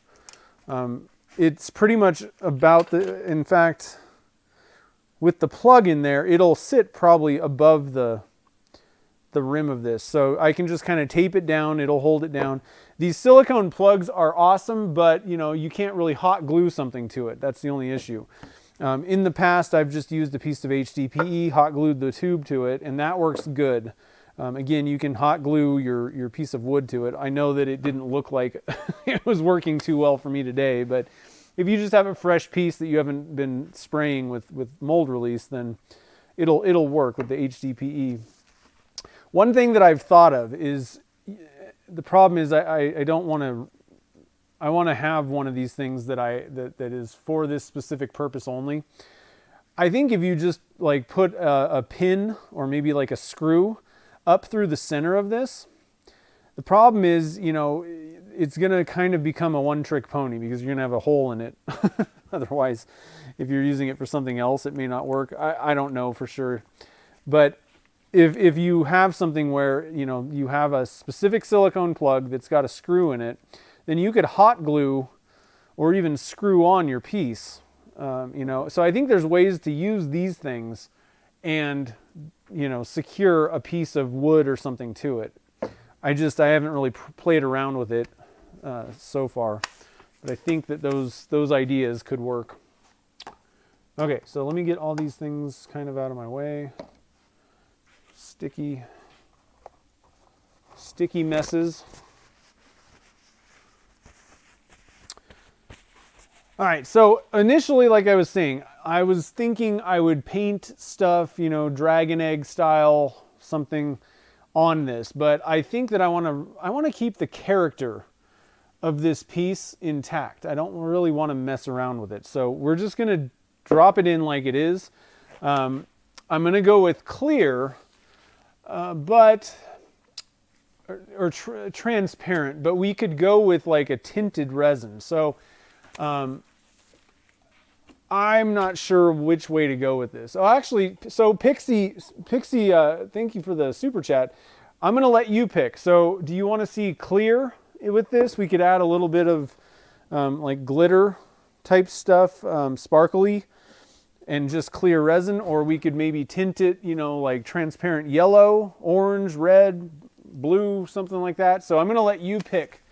It's pretty much in fact, with the plug in there, it'll sit probably above the rim of this. So I can just kind of tape it down. It'll hold it down. These silicone plugs are awesome, but you can't really hot glue something to it. That's the only issue. In the past, I've just used a piece of HDPE, hot glued the tube to it, and that works good. Again, you can hot glue your piece of wood to it. I know that it didn't look like it was working too well for me today, but if you just have a fresh piece that you haven't been spraying with mold release, then it'll work with the HDPE. One thing that I've thought of is the problem is I don't want to. I want to have one of these things that is for this specific purpose only. I think if you just like put a pin or maybe like a screw up through the center of this, the problem is, it's going to kind of become a one-trick pony because you're going to have a hole in it. Otherwise, if you're using it for something else, it may not work. I don't know for sure. But if you have something where, you have a specific silicone plug that's got a screw in it, then you could hot glue or even screw on your piece. So I think there's ways to use these things and, secure a piece of wood or something to it. I haven't really played around with it so far, but I think that those ideas could work. Okay, so let me get all these things kind of out of my way. Sticky messes. All right, so initially, like I was saying, I was thinking I would paint stuff, dragon egg style, something on this, but I think that I want to keep the character of this piece intact. I don't really want to mess around with it. So we're just going to drop it in like it is. I'm going to go with clear, transparent, but we could go with like a tinted resin. So I'm not sure which way to go with this. Oh, actually, so Pixie, thank you for the super chat. I'm going to let you pick. So do you want to see clear with this? We could add a little bit of like glitter type stuff, sparkly, and just clear resin, or we could maybe tint it, like transparent yellow, orange, red, blue, something like that. So I'm going to let you pick.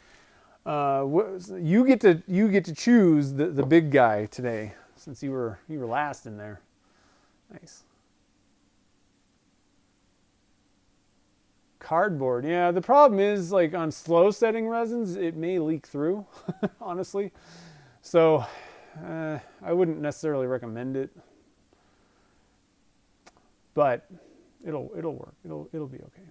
You get to choose the big guy today, since you were last in there. Nice. cardboard. Yeah, the problem is like on slow setting resins, it may leak through, honestly. So I wouldn't necessarily recommend it, but it'll work. It'll be okay.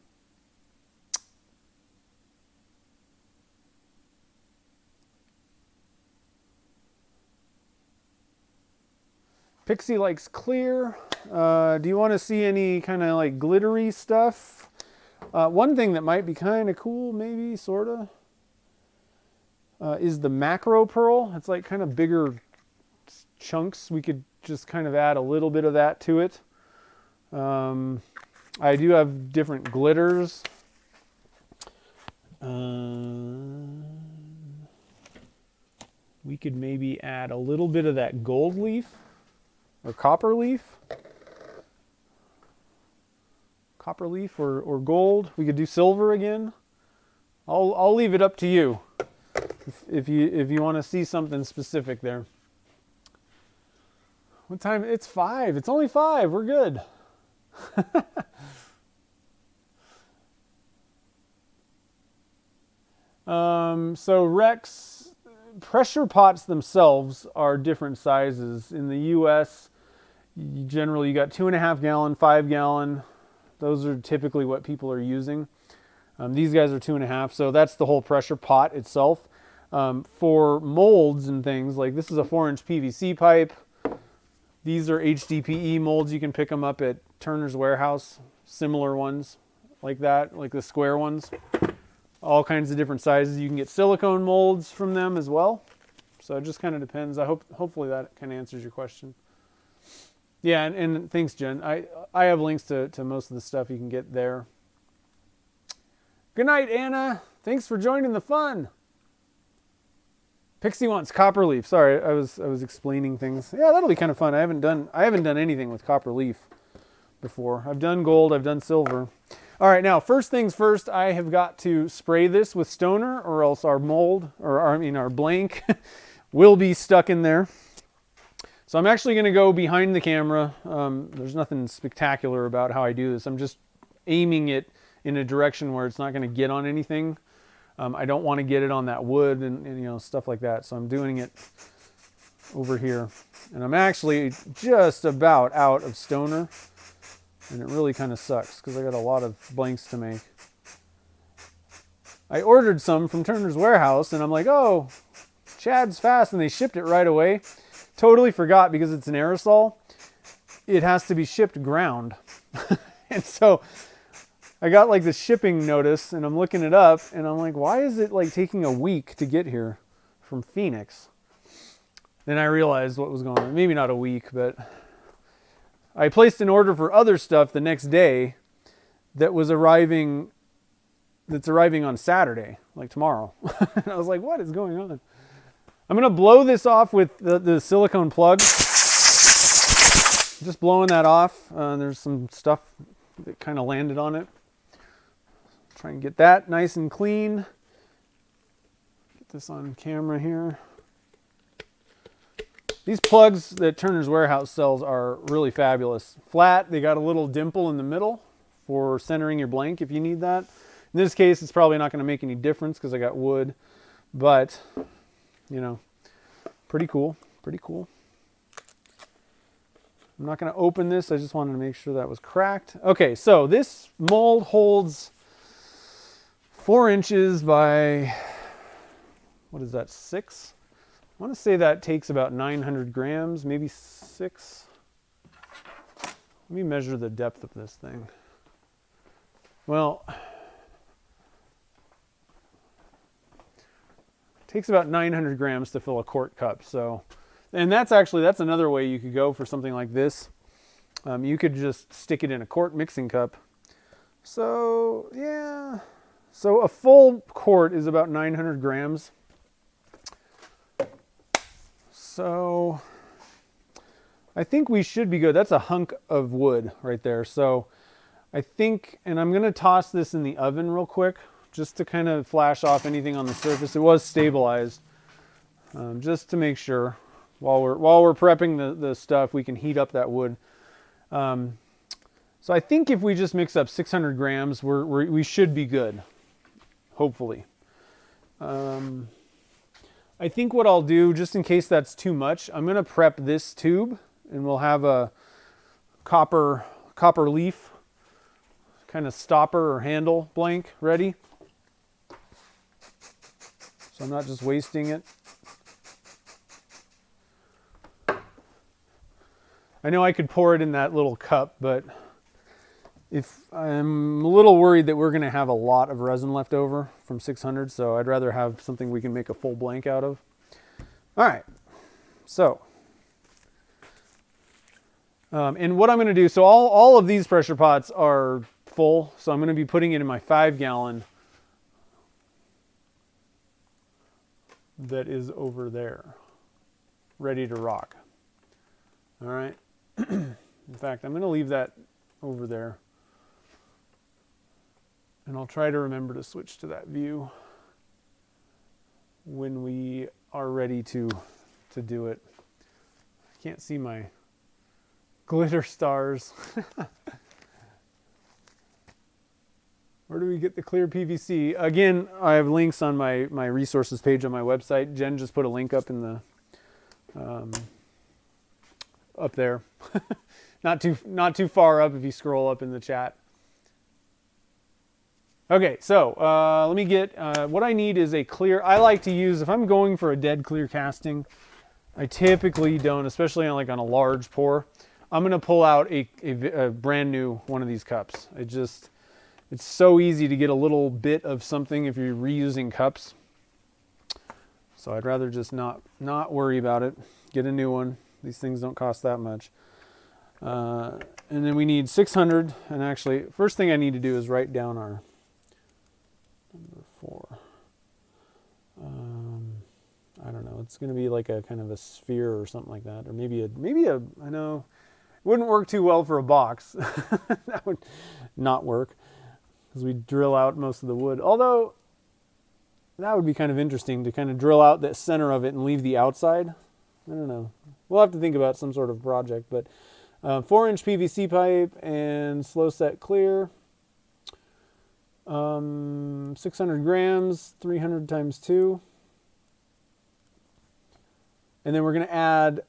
Pixie likes clear. Do you want to see any kind of like glittery stuff? One thing that might be kind of cool, maybe, sort of, is the macro pearl. It's like kind of bigger chunks. We could just kind of add a little bit of that to it. I do have different glitters. We could maybe add a little bit of that gold leaf or copper leaf. Copper leaf or gold. We could do silver again. I'll leave it up to you if you want to see something specific there. What time? It's 5. It's only 5. We're good. So Rex, pressure pots themselves are different sizes. In the US, generally you got 2.5 gallon, 5 gallon. Those are typically what people are using. These guys are 2.5, so that's the whole pressure pot itself. For molds and things, like this is a 4-inch PVC pipe. These are HDPE molds. You can pick them up at Turner's Warehouse. Similar ones like that, like the square ones. All kinds of different sizes. You can get silicone molds from them as well. So it just kind of depends. Hopefully that kind of answers your question. Yeah, and thanks, Jen. I have links to most of the stuff you can get there. Good night, Anna. Thanks for joining the fun. Pixie wants copper leaf. Sorry, I was explaining things. Yeah, that'll be kind of fun. I haven't done anything with copper leaf before. I've done gold, I've done silver. All right, now first things first, I have got to spray this with Stoner, or else our mold, or our blank, will be stuck in there. So I'm actually going to go behind the camera. There's nothing spectacular about how I do this. I'm just aiming it in a direction where it's not going to get on anything. I don't want to get it on that wood and stuff like that. So I'm doing it over here. And I'm actually just about out of Stoner. And it really kind of sucks because I got a lot of blanks to make. I ordered some from Turner's Warehouse and I'm like, oh, Chad's fast, and they shipped it right away. Totally forgot, because it's an aerosol, it has to be shipped ground. And so I got like the shipping notice and I'm looking it up and I'm like, why is it like taking a week to get here from Phoenix? Then I realized what was going on. Maybe not a week, but I placed an order for other stuff the next day that's arriving on Saturday, like tomorrow. And I was like, what is going on? I'm going to blow this off with the silicone plug. Just blowing that off. There's some stuff that kind of landed on it. Try and get that nice and clean. Get this on camera here. These plugs that Turner's Warehouse sells are really fabulous. Flat, they got a little dimple in the middle for centering your blank if you need that. In this case, it's probably not going to make any difference because I got wood, but pretty cool, pretty cool. I'm not going to open this. I just wanted to make sure that was cracked. Okay, so this mold holds 4 inches by, what is that, 6? I want to say that takes about 900 grams, maybe 6. Let me measure the depth of this thing. Well, it takes about 900 grams to fill a quart cup. So, and that's another way you could go for something like this. You could just stick it in a quart mixing cup. So, yeah. So a full quart is about 900 grams. So I think we should be good. That's a hunk of wood right there. So I think, and I'm going to toss this in the oven real quick just to kind of flash off anything on the surface. It was stabilized, just to make sure while we're prepping the stuff, we can heat up that wood. So I think if we just mix up 600 grams, we should be good, hopefully. I think what I'll do, just in case that's too much, I'm going to prep this tube, and we'll have a copper leaf kind of stopper or handle blank ready. So I'm not just wasting it. I know I could pour it in that little cup, but if I'm a little worried that we're going to have a lot of resin left over from 600, so I'd rather have something we can make a full blank out of. All right, so and what I'm going to do, so all of these pressure pots are full, so I'm going to be putting it in my 5-gallon that is over there, ready to rock. All right. In fact, I'm going to leave that over there, and I'll try to remember to switch to that view when we are ready to do it. I can't see my glitter stars. Where do we get the clear PVC? Again, I have links on my resources page on my website. Jen just put a link up in the up there. not too far up if you scroll up in the chat. Okay, so let me get what I need is a clear. I like to use, if I'm going for a dead clear casting, I typically don't, especially on a large pour. I'm going to pull out a brand new one of these cups. It's so easy to get a little bit of something if you're reusing cups. So I'd rather just not worry about it. Get a new one. These things don't cost that much. And then we need 600. And actually, first thing I need to do is write down our number 4. I don't know. It's going to be like a kind of a sphere or something like that, or maybe a. I know it wouldn't work too well for a box. That would not work because we drill out most of the wood. Although that would be kind of interesting to kind of drill out the center of it and leave the outside. I don't know. We'll have to think about some sort of project, but 4-inch PVC pipe and slow set clear. 600 grams, 300 times 2. And then we're going to add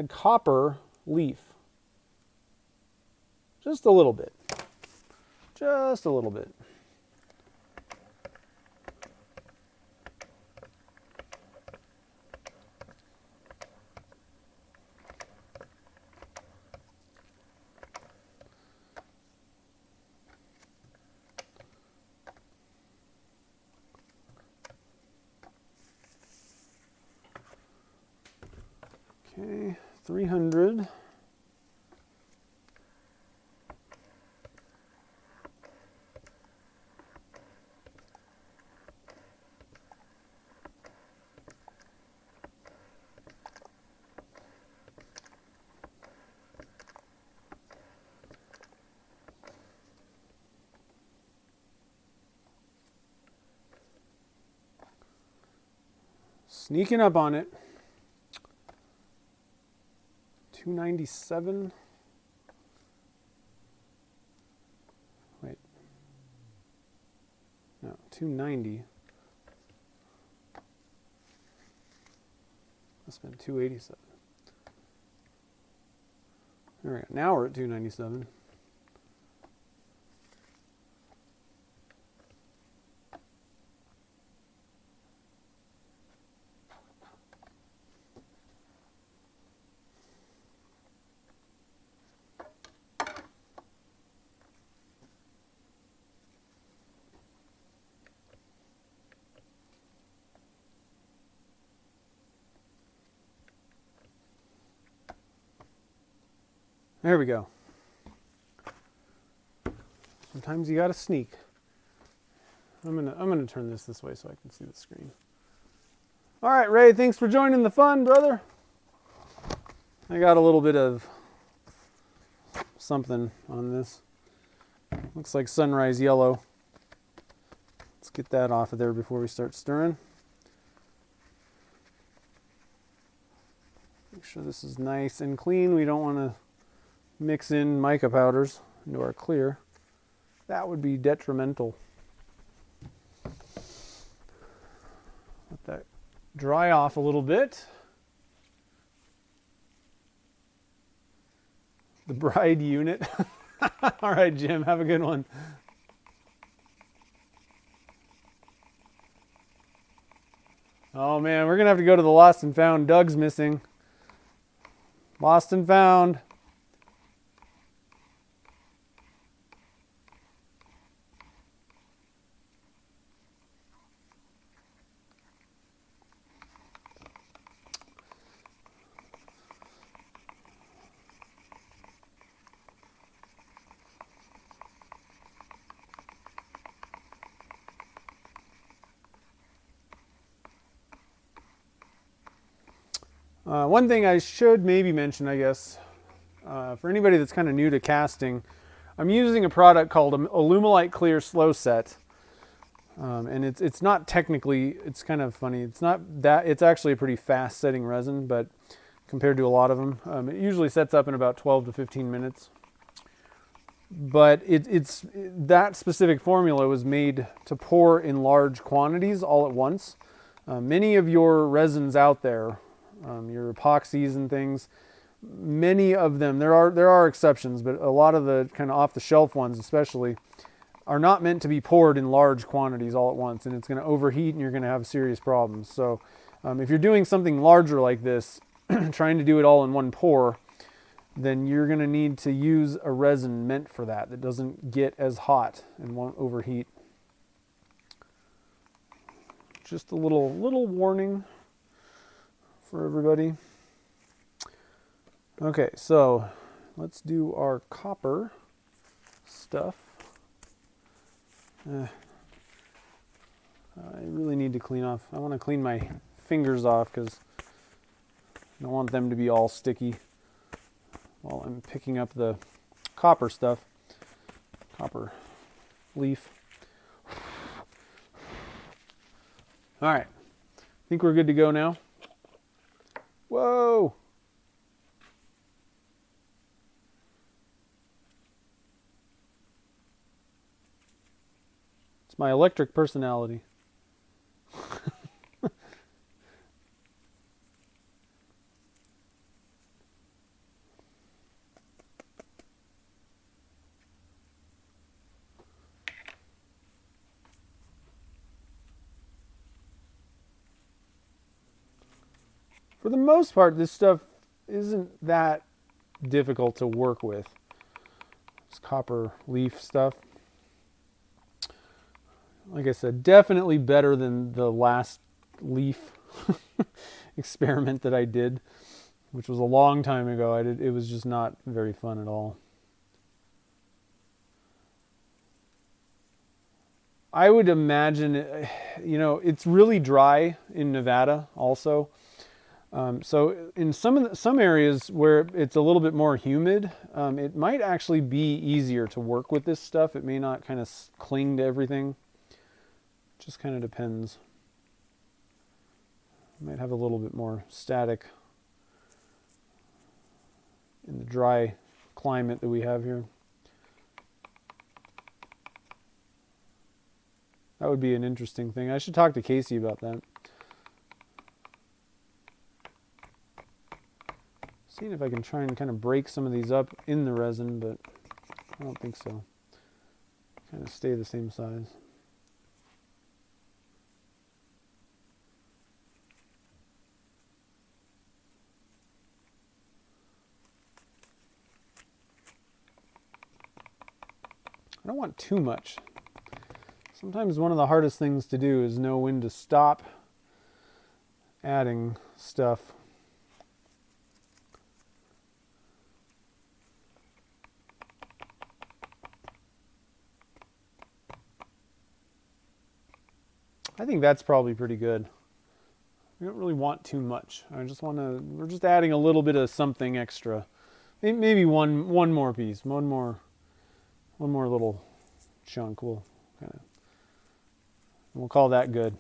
copper leaf. Just a little bit. Just a little bit. Okay, 300. Sneaking up on it. 297. Wait. No, 290. Must have been 287. There we go. Now we're at 297. There we go. Sometimes you gotta sneak. I'm gonna turn this way so I can see the screen. All right, Ray, thanks for joining the fun, brother. I got a little bit of something on this. Looks like sunrise yellow. Let's get that off of there before we start stirring. Make sure this is nice and clean. We don't want to mix in mica powders into our clear. That would be detrimental. Let that dry off a little bit. The bride unit. All right, Jim, have a good one. Oh man, we're gonna have to go to the lost and found. Doug's missing. Lost and found. One thing I should maybe mention, I guess, for anybody that's kind of new to casting, I'm using a product called Alumalite Clear Slow Set. And it's not technically, it's kind of funny. It's not that, it's actually a pretty fast setting resin, but compared to a lot of them, it usually sets up in about 12 to 15 minutes. But it's that specific formula was made to pour in large quantities all at once. Many of your resins out there, your epoxies and things, many of them, there are exceptions, but a lot of the kind of off-the-shelf ones especially are not meant to be poured in large quantities all at once, and it's going to overheat and you're going to have serious problems. So if you're doing something larger like this, trying to do it all in one pour, then you're going to need to use a resin meant for that doesn't get as hot and won't overheat. Just a little warning for everybody. Okay, so let's do our copper stuff. I really need to clean off. I want to clean my fingers off because I don't want them to be all sticky while I'm picking up the copper stuff. Copper leaf. All right, I think we're good to go now. Whoa! It's my electric personality. For the most part, this stuff isn't that difficult to work with. This copper leaf stuff. Like I said, definitely better than the last leaf experiment that I did, which was a long time ago. It was just not very fun at all. I would imagine, it's really dry in Nevada also. So in some areas where it's a little bit more humid, it might actually be easier to work with this stuff. It may not kind of cling to everything. Just kind of depends. Might have a little bit more static in the dry climate that we have here. That would be an interesting thing. I should talk to Casey about that. Seeing if I can try and kind of break some of these up in the resin, but I don't think so. Kind of stay the same size. I don't want too much. Sometimes one of the hardest things to do is know when to stop adding stuff. I think that's probably pretty good. We don't really want too much. We're just adding a little bit of something extra. Maybe one more piece, one more little chunk. We'll call that good.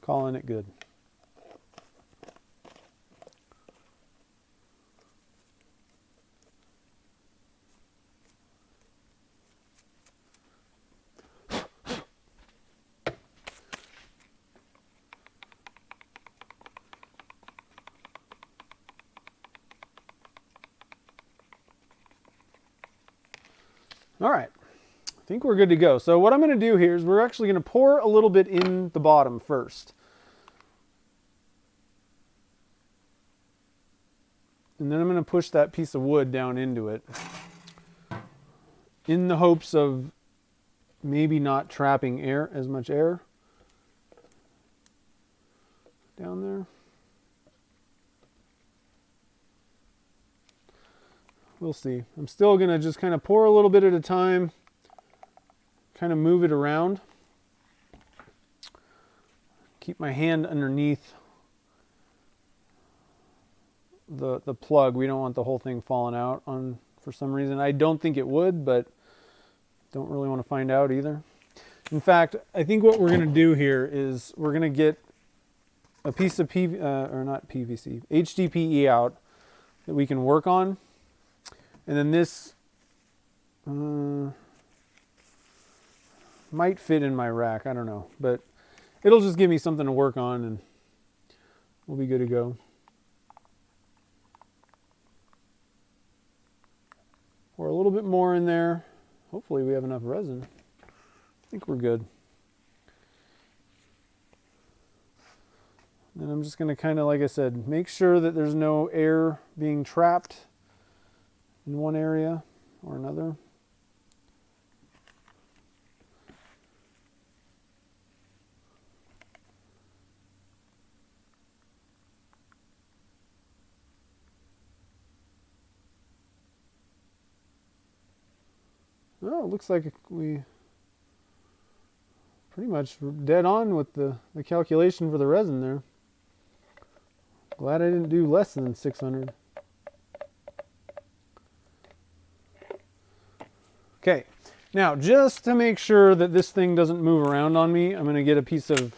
Calling it good. All right, I think we're good to go. So what I'm going to do here is we're actually going to pour a little bit in the bottom first. And then I'm going to push that piece of wood down into it in the hopes of maybe not trapping air, as much air down there. We'll see. I'm still going to just kind of pour a little bit at a time, kind of move it around. Keep my hand underneath the plug. We don't want the whole thing falling out on for some reason. I don't think it would, but don't really want to find out either. In fact, I think what we're going to do here is we're going to get a piece of HDPE out that we can work on. And then this might fit in my rack. I don't know. But it'll just give me something to work on and we'll be good to go. Pour a little bit more in there. Hopefully we have enough resin. I think we're good. And I'm just going to kind of, like I said, make sure that there's no air being trapped in one area or another. Oh, it looks like we pretty much dead on with the calculation for the resin there. Glad I didn't do less than 600. Okay, now just to make sure that this thing doesn't move around on me, I'm going to get a piece of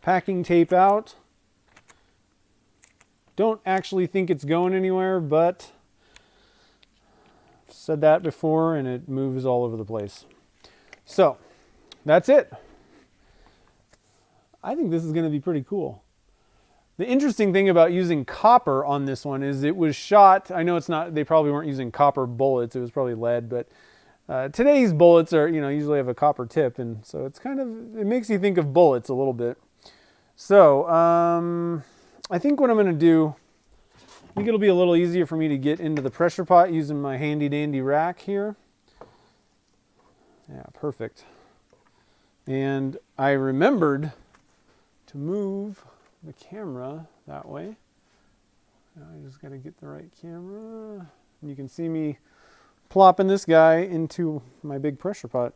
packing tape out. Don't actually think it's going anywhere, but I've said that before and it moves all over the place. So that's it. I think this is going to be pretty cool. The interesting thing about using copper on this one is it was shot, I know it's not, they probably weren't using copper bullets, it was probably lead, but today's bullets are, usually have a copper tip, and so it's kind of, it makes you think of bullets a little bit. So, I think what I'm going to do, I think it'll be a little easier for me to get into the pressure pot using my handy dandy rack here. Yeah, perfect. And I remembered to move the camera that way. Now I just got to get the right camera. And you can see me plopping this guy into my big pressure pot.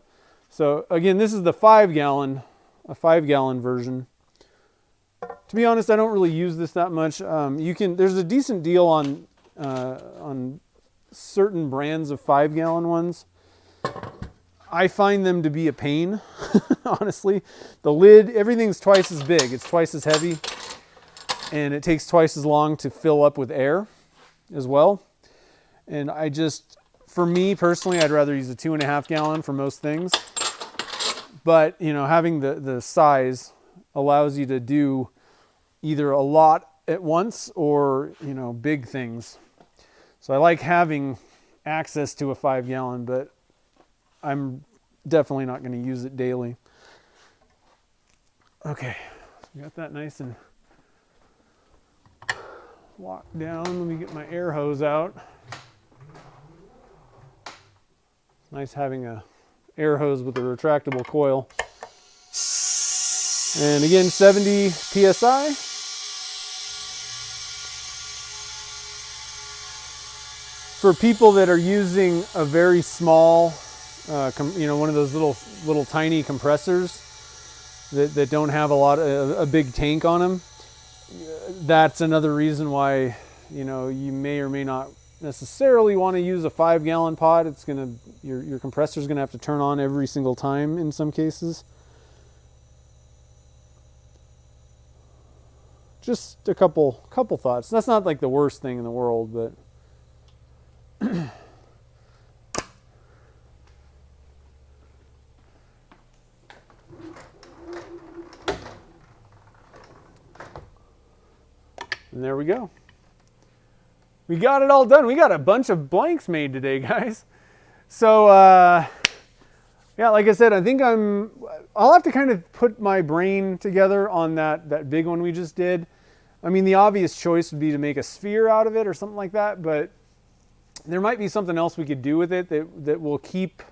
So again, this is the 5-gallon, a 5-gallon version. To be honest, I don't really use this that much. There's a decent deal on certain brands of 5-gallon ones. I find them to be a pain, honestly. The lid, everything's twice as big. It's twice as heavy, and it takes twice as long to fill up with air as well. And for me personally, I'd rather use a 2.5 gallon for most things. But, having the size allows you to do either a lot at once or, big things. So I like having access to a 5-gallon, but I'm definitely not going to use it daily. Okay, so we got that nice and locked down. Let me get my air hose out. It's nice having a air hose with a retractable coil. And again, 70 PSI. For people that are using a very small, one of those little tiny compressors that don't have a big tank on them, that's another reason why, you may or may not necessarily want to use a 5-gallon pot. Your compressor's gonna have to turn on every single time in some cases. just a couple thoughts. That's not like the worst thing in the world, but and there we go. We got it all done. We got a bunch of blanks made today, guys. So, yeah, like I said, I think I'll have to kind of put my brain together on that big one we just did. I mean, the obvious choice would be to make a sphere out of it or something like that, but there might be something else we could do with it that will keep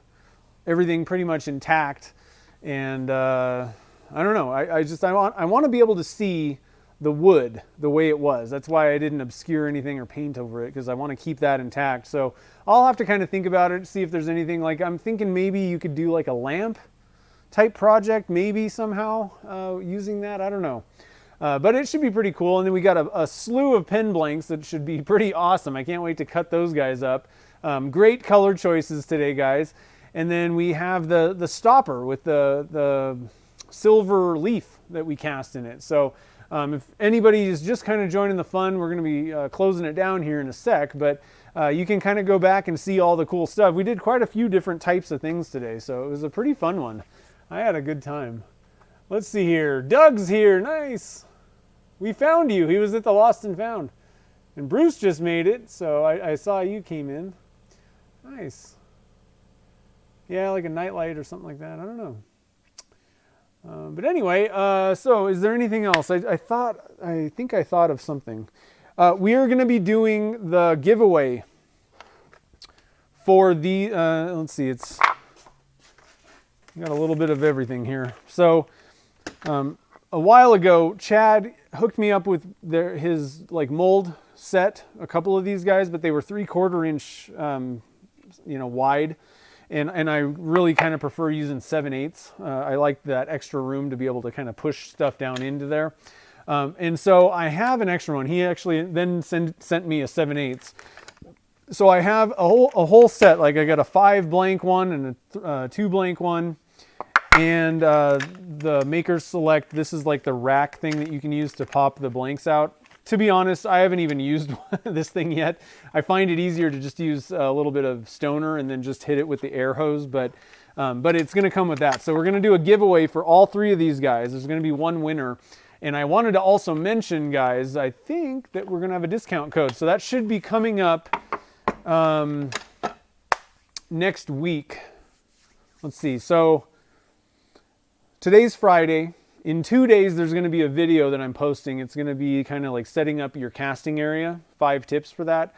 everything pretty much intact. And I don't know. I want to be able to see the wood the way it was. That's why I didn't obscure anything or paint over it, because I want to keep that intact. So I'll have to kind of think about it, see if there's anything. Like, I'm thinking maybe you could do like a lamp type project, maybe somehow using that. I don't know. But it should be pretty cool. And then we got a slew of pen blanks that should be pretty awesome. I can't wait to cut those guys up. Great color choices today, guys. And then we have the stopper with the silver leaf that we cast in it. So if anybody is just kind of joining the fun, we're going to be closing it down here in a sec, but you can kind of go back and see all the cool stuff. We did quite a few different types of things today, so it was a pretty fun one. I had a good time. Let's see here. Doug's here. Nice. We found you. He was at the Lost and Found. And Bruce just made it, so I saw you came in. Nice. Yeah, like a nightlight or something like that. I don't know. But anyway, so is there anything else? I think I thought of something. We are going to be doing the giveaway for the, let's see, it's got a little bit of everything here. So a while ago, Chad hooked me up with his like mold set, a couple of these guys, but they were 3/4 inch, wide. And I really kind of prefer using 7/8. I like that extra room to be able to kind of push stuff down into there. And so I have an extra one. He actually then sent me a 7/8. So I have a whole set. Like, I got a 5 blank one and a 2 blank one. And the Maker's Select, this is like the rack thing that you can use to pop the blanks out. To be honest, I haven't even used this thing yet. I find it easier to just use a little bit of stoner and then just hit it with the air hose, but it's going to come with that. So we're going to do a giveaway for all 3 of these guys. There's going to be one winner. And I wanted to also mention, guys, I think that we're going to have a discount code. So that should be coming up next week. Let's see. So today's Friday. In 2 days, there's going to be a video that I'm posting. It's going to be kind of like setting up your casting area, 5 tips for that.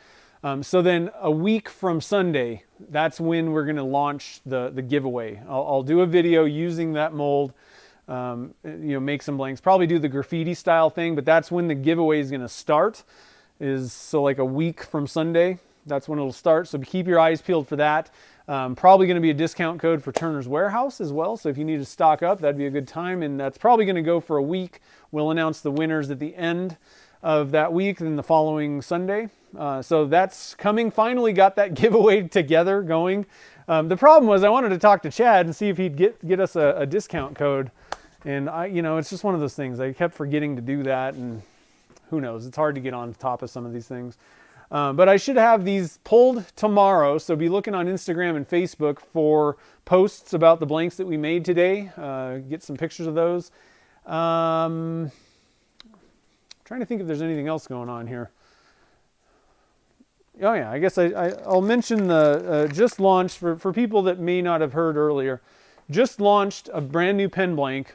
So then a week from Sunday, that's when we're going to launch the giveaway. I'll do a video using that mold, make some blanks, probably do the graffiti style thing, but that's when the giveaway is going to start. So like a week from Sunday, that's when it'll start. So keep your eyes peeled for that. Probably going to be a discount code for Turner's Warehouse as well. So if you need to stock up, that'd be a good time. And that's probably going to go for a week. We'll announce the winners at the end of that week, then the following Sunday. So that's coming. Finally got that giveaway together going. The problem was I wanted to talk to Chad and see if he'd get us a discount code. And it's just one of those things. I kept forgetting to do that, and who knows? It's hard to get on top of some of these things. But I should have these pulled tomorrow, so be looking on Instagram and Facebook for posts about the blanks that we made today. Get some pictures of those. Trying to think if there's anything else going on here. Oh yeah, I guess I'll mention the just launched, for people that may not have heard earlier, just launched a brand new pen blank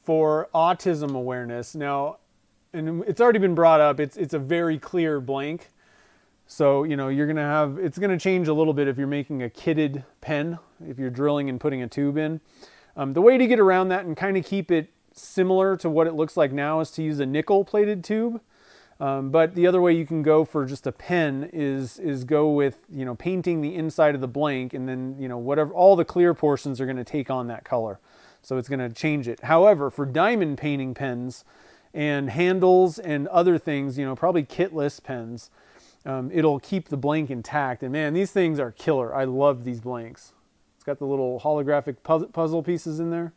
for autism awareness. Now, and it's already been brought up, it's a very clear blank. So, you're going to have, it's going to change a little bit if you're making a kitted pen, if you're drilling and putting a tube in. The way to get around that and kind of keep it similar to what it looks like now is to use a nickel plated tube. But the other way you can go for just a pen is go with, painting the inside of the blank, and then, whatever, all the clear portions are going to take on that color. So it's going to change it. However, for diamond painting pens, and handles and other things, probably kitless pens, it'll keep the blank intact. And man, these things are killer. I love these blanks. It's got the little holographic puzzle pieces in there.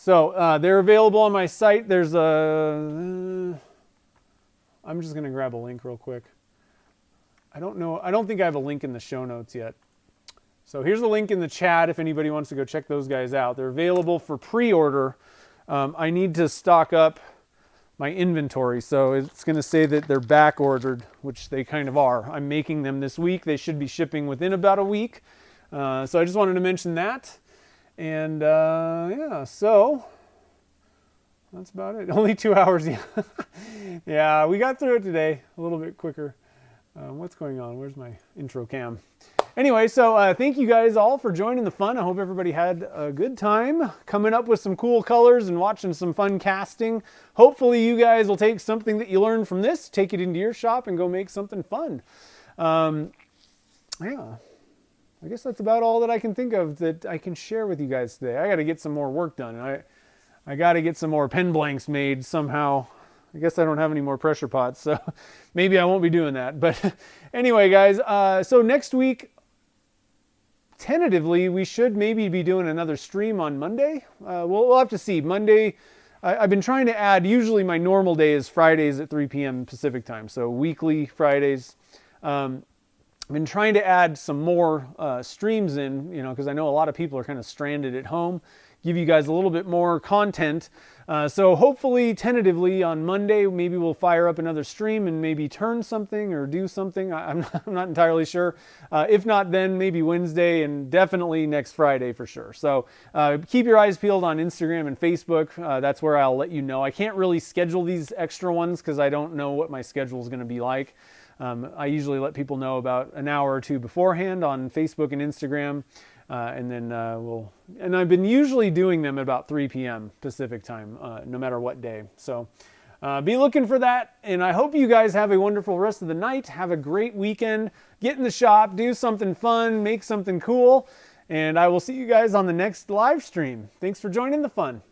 So they're available on my site. There's a, I'm just going to grab a link real quick. I don't think I have a link in the show notes yet. So here's the link in the chat if anybody wants to go check those guys out. They're available for pre-order. I need to stock up my inventory, so it's going to say that they're back ordered, which they kind of are. I'm making them this week. They should be shipping within about a week. So I just wanted to mention that. And yeah, so that's about it. Only 2 hours. Yeah, we got through it today a little bit quicker. What's going on? Where's my intro cam? Anyway, so thank you guys all for joining the fun. I hope everybody had a good time coming up with some cool colors and watching some fun casting. Hopefully you guys will take something that you learned from this, take it into your shop, and go make something fun. Yeah, I guess that's about all that I can think of that I can share with you guys today. I got to get some more work done. I got to get some more pen blanks made somehow. I guess I don't have any more pressure pots, so maybe I won't be doing that. But anyway, guys, so next week, tentatively, we should maybe be doing another stream on Monday. We'll have to see. Monday, I've been trying to add, usually my normal day is Fridays at 3 p.m. Pacific time, so weekly Fridays. I've been trying to add some more streams in, because I know a lot of people are kind of stranded at home. Give you guys a little bit more content. So hopefully, tentatively on Monday, maybe we'll fire up another stream and maybe turn something or do something. I'm not entirely sure. If not, then maybe Wednesday and definitely next Friday for sure. So keep your eyes peeled on Instagram and Facebook. That's where I'll let you know. I can't really schedule these extra ones because I don't know what my schedule is going to be like. I usually let people know about an hour or two beforehand on Facebook and Instagram. And then and I've been usually doing them at about 3 p.m. Pacific time, no matter what day. So be looking for that. And I hope you guys have a wonderful rest of the night. Have a great weekend. Get in the shop, do something fun, make something cool. And I will see you guys on the next live stream. Thanks for joining the fun.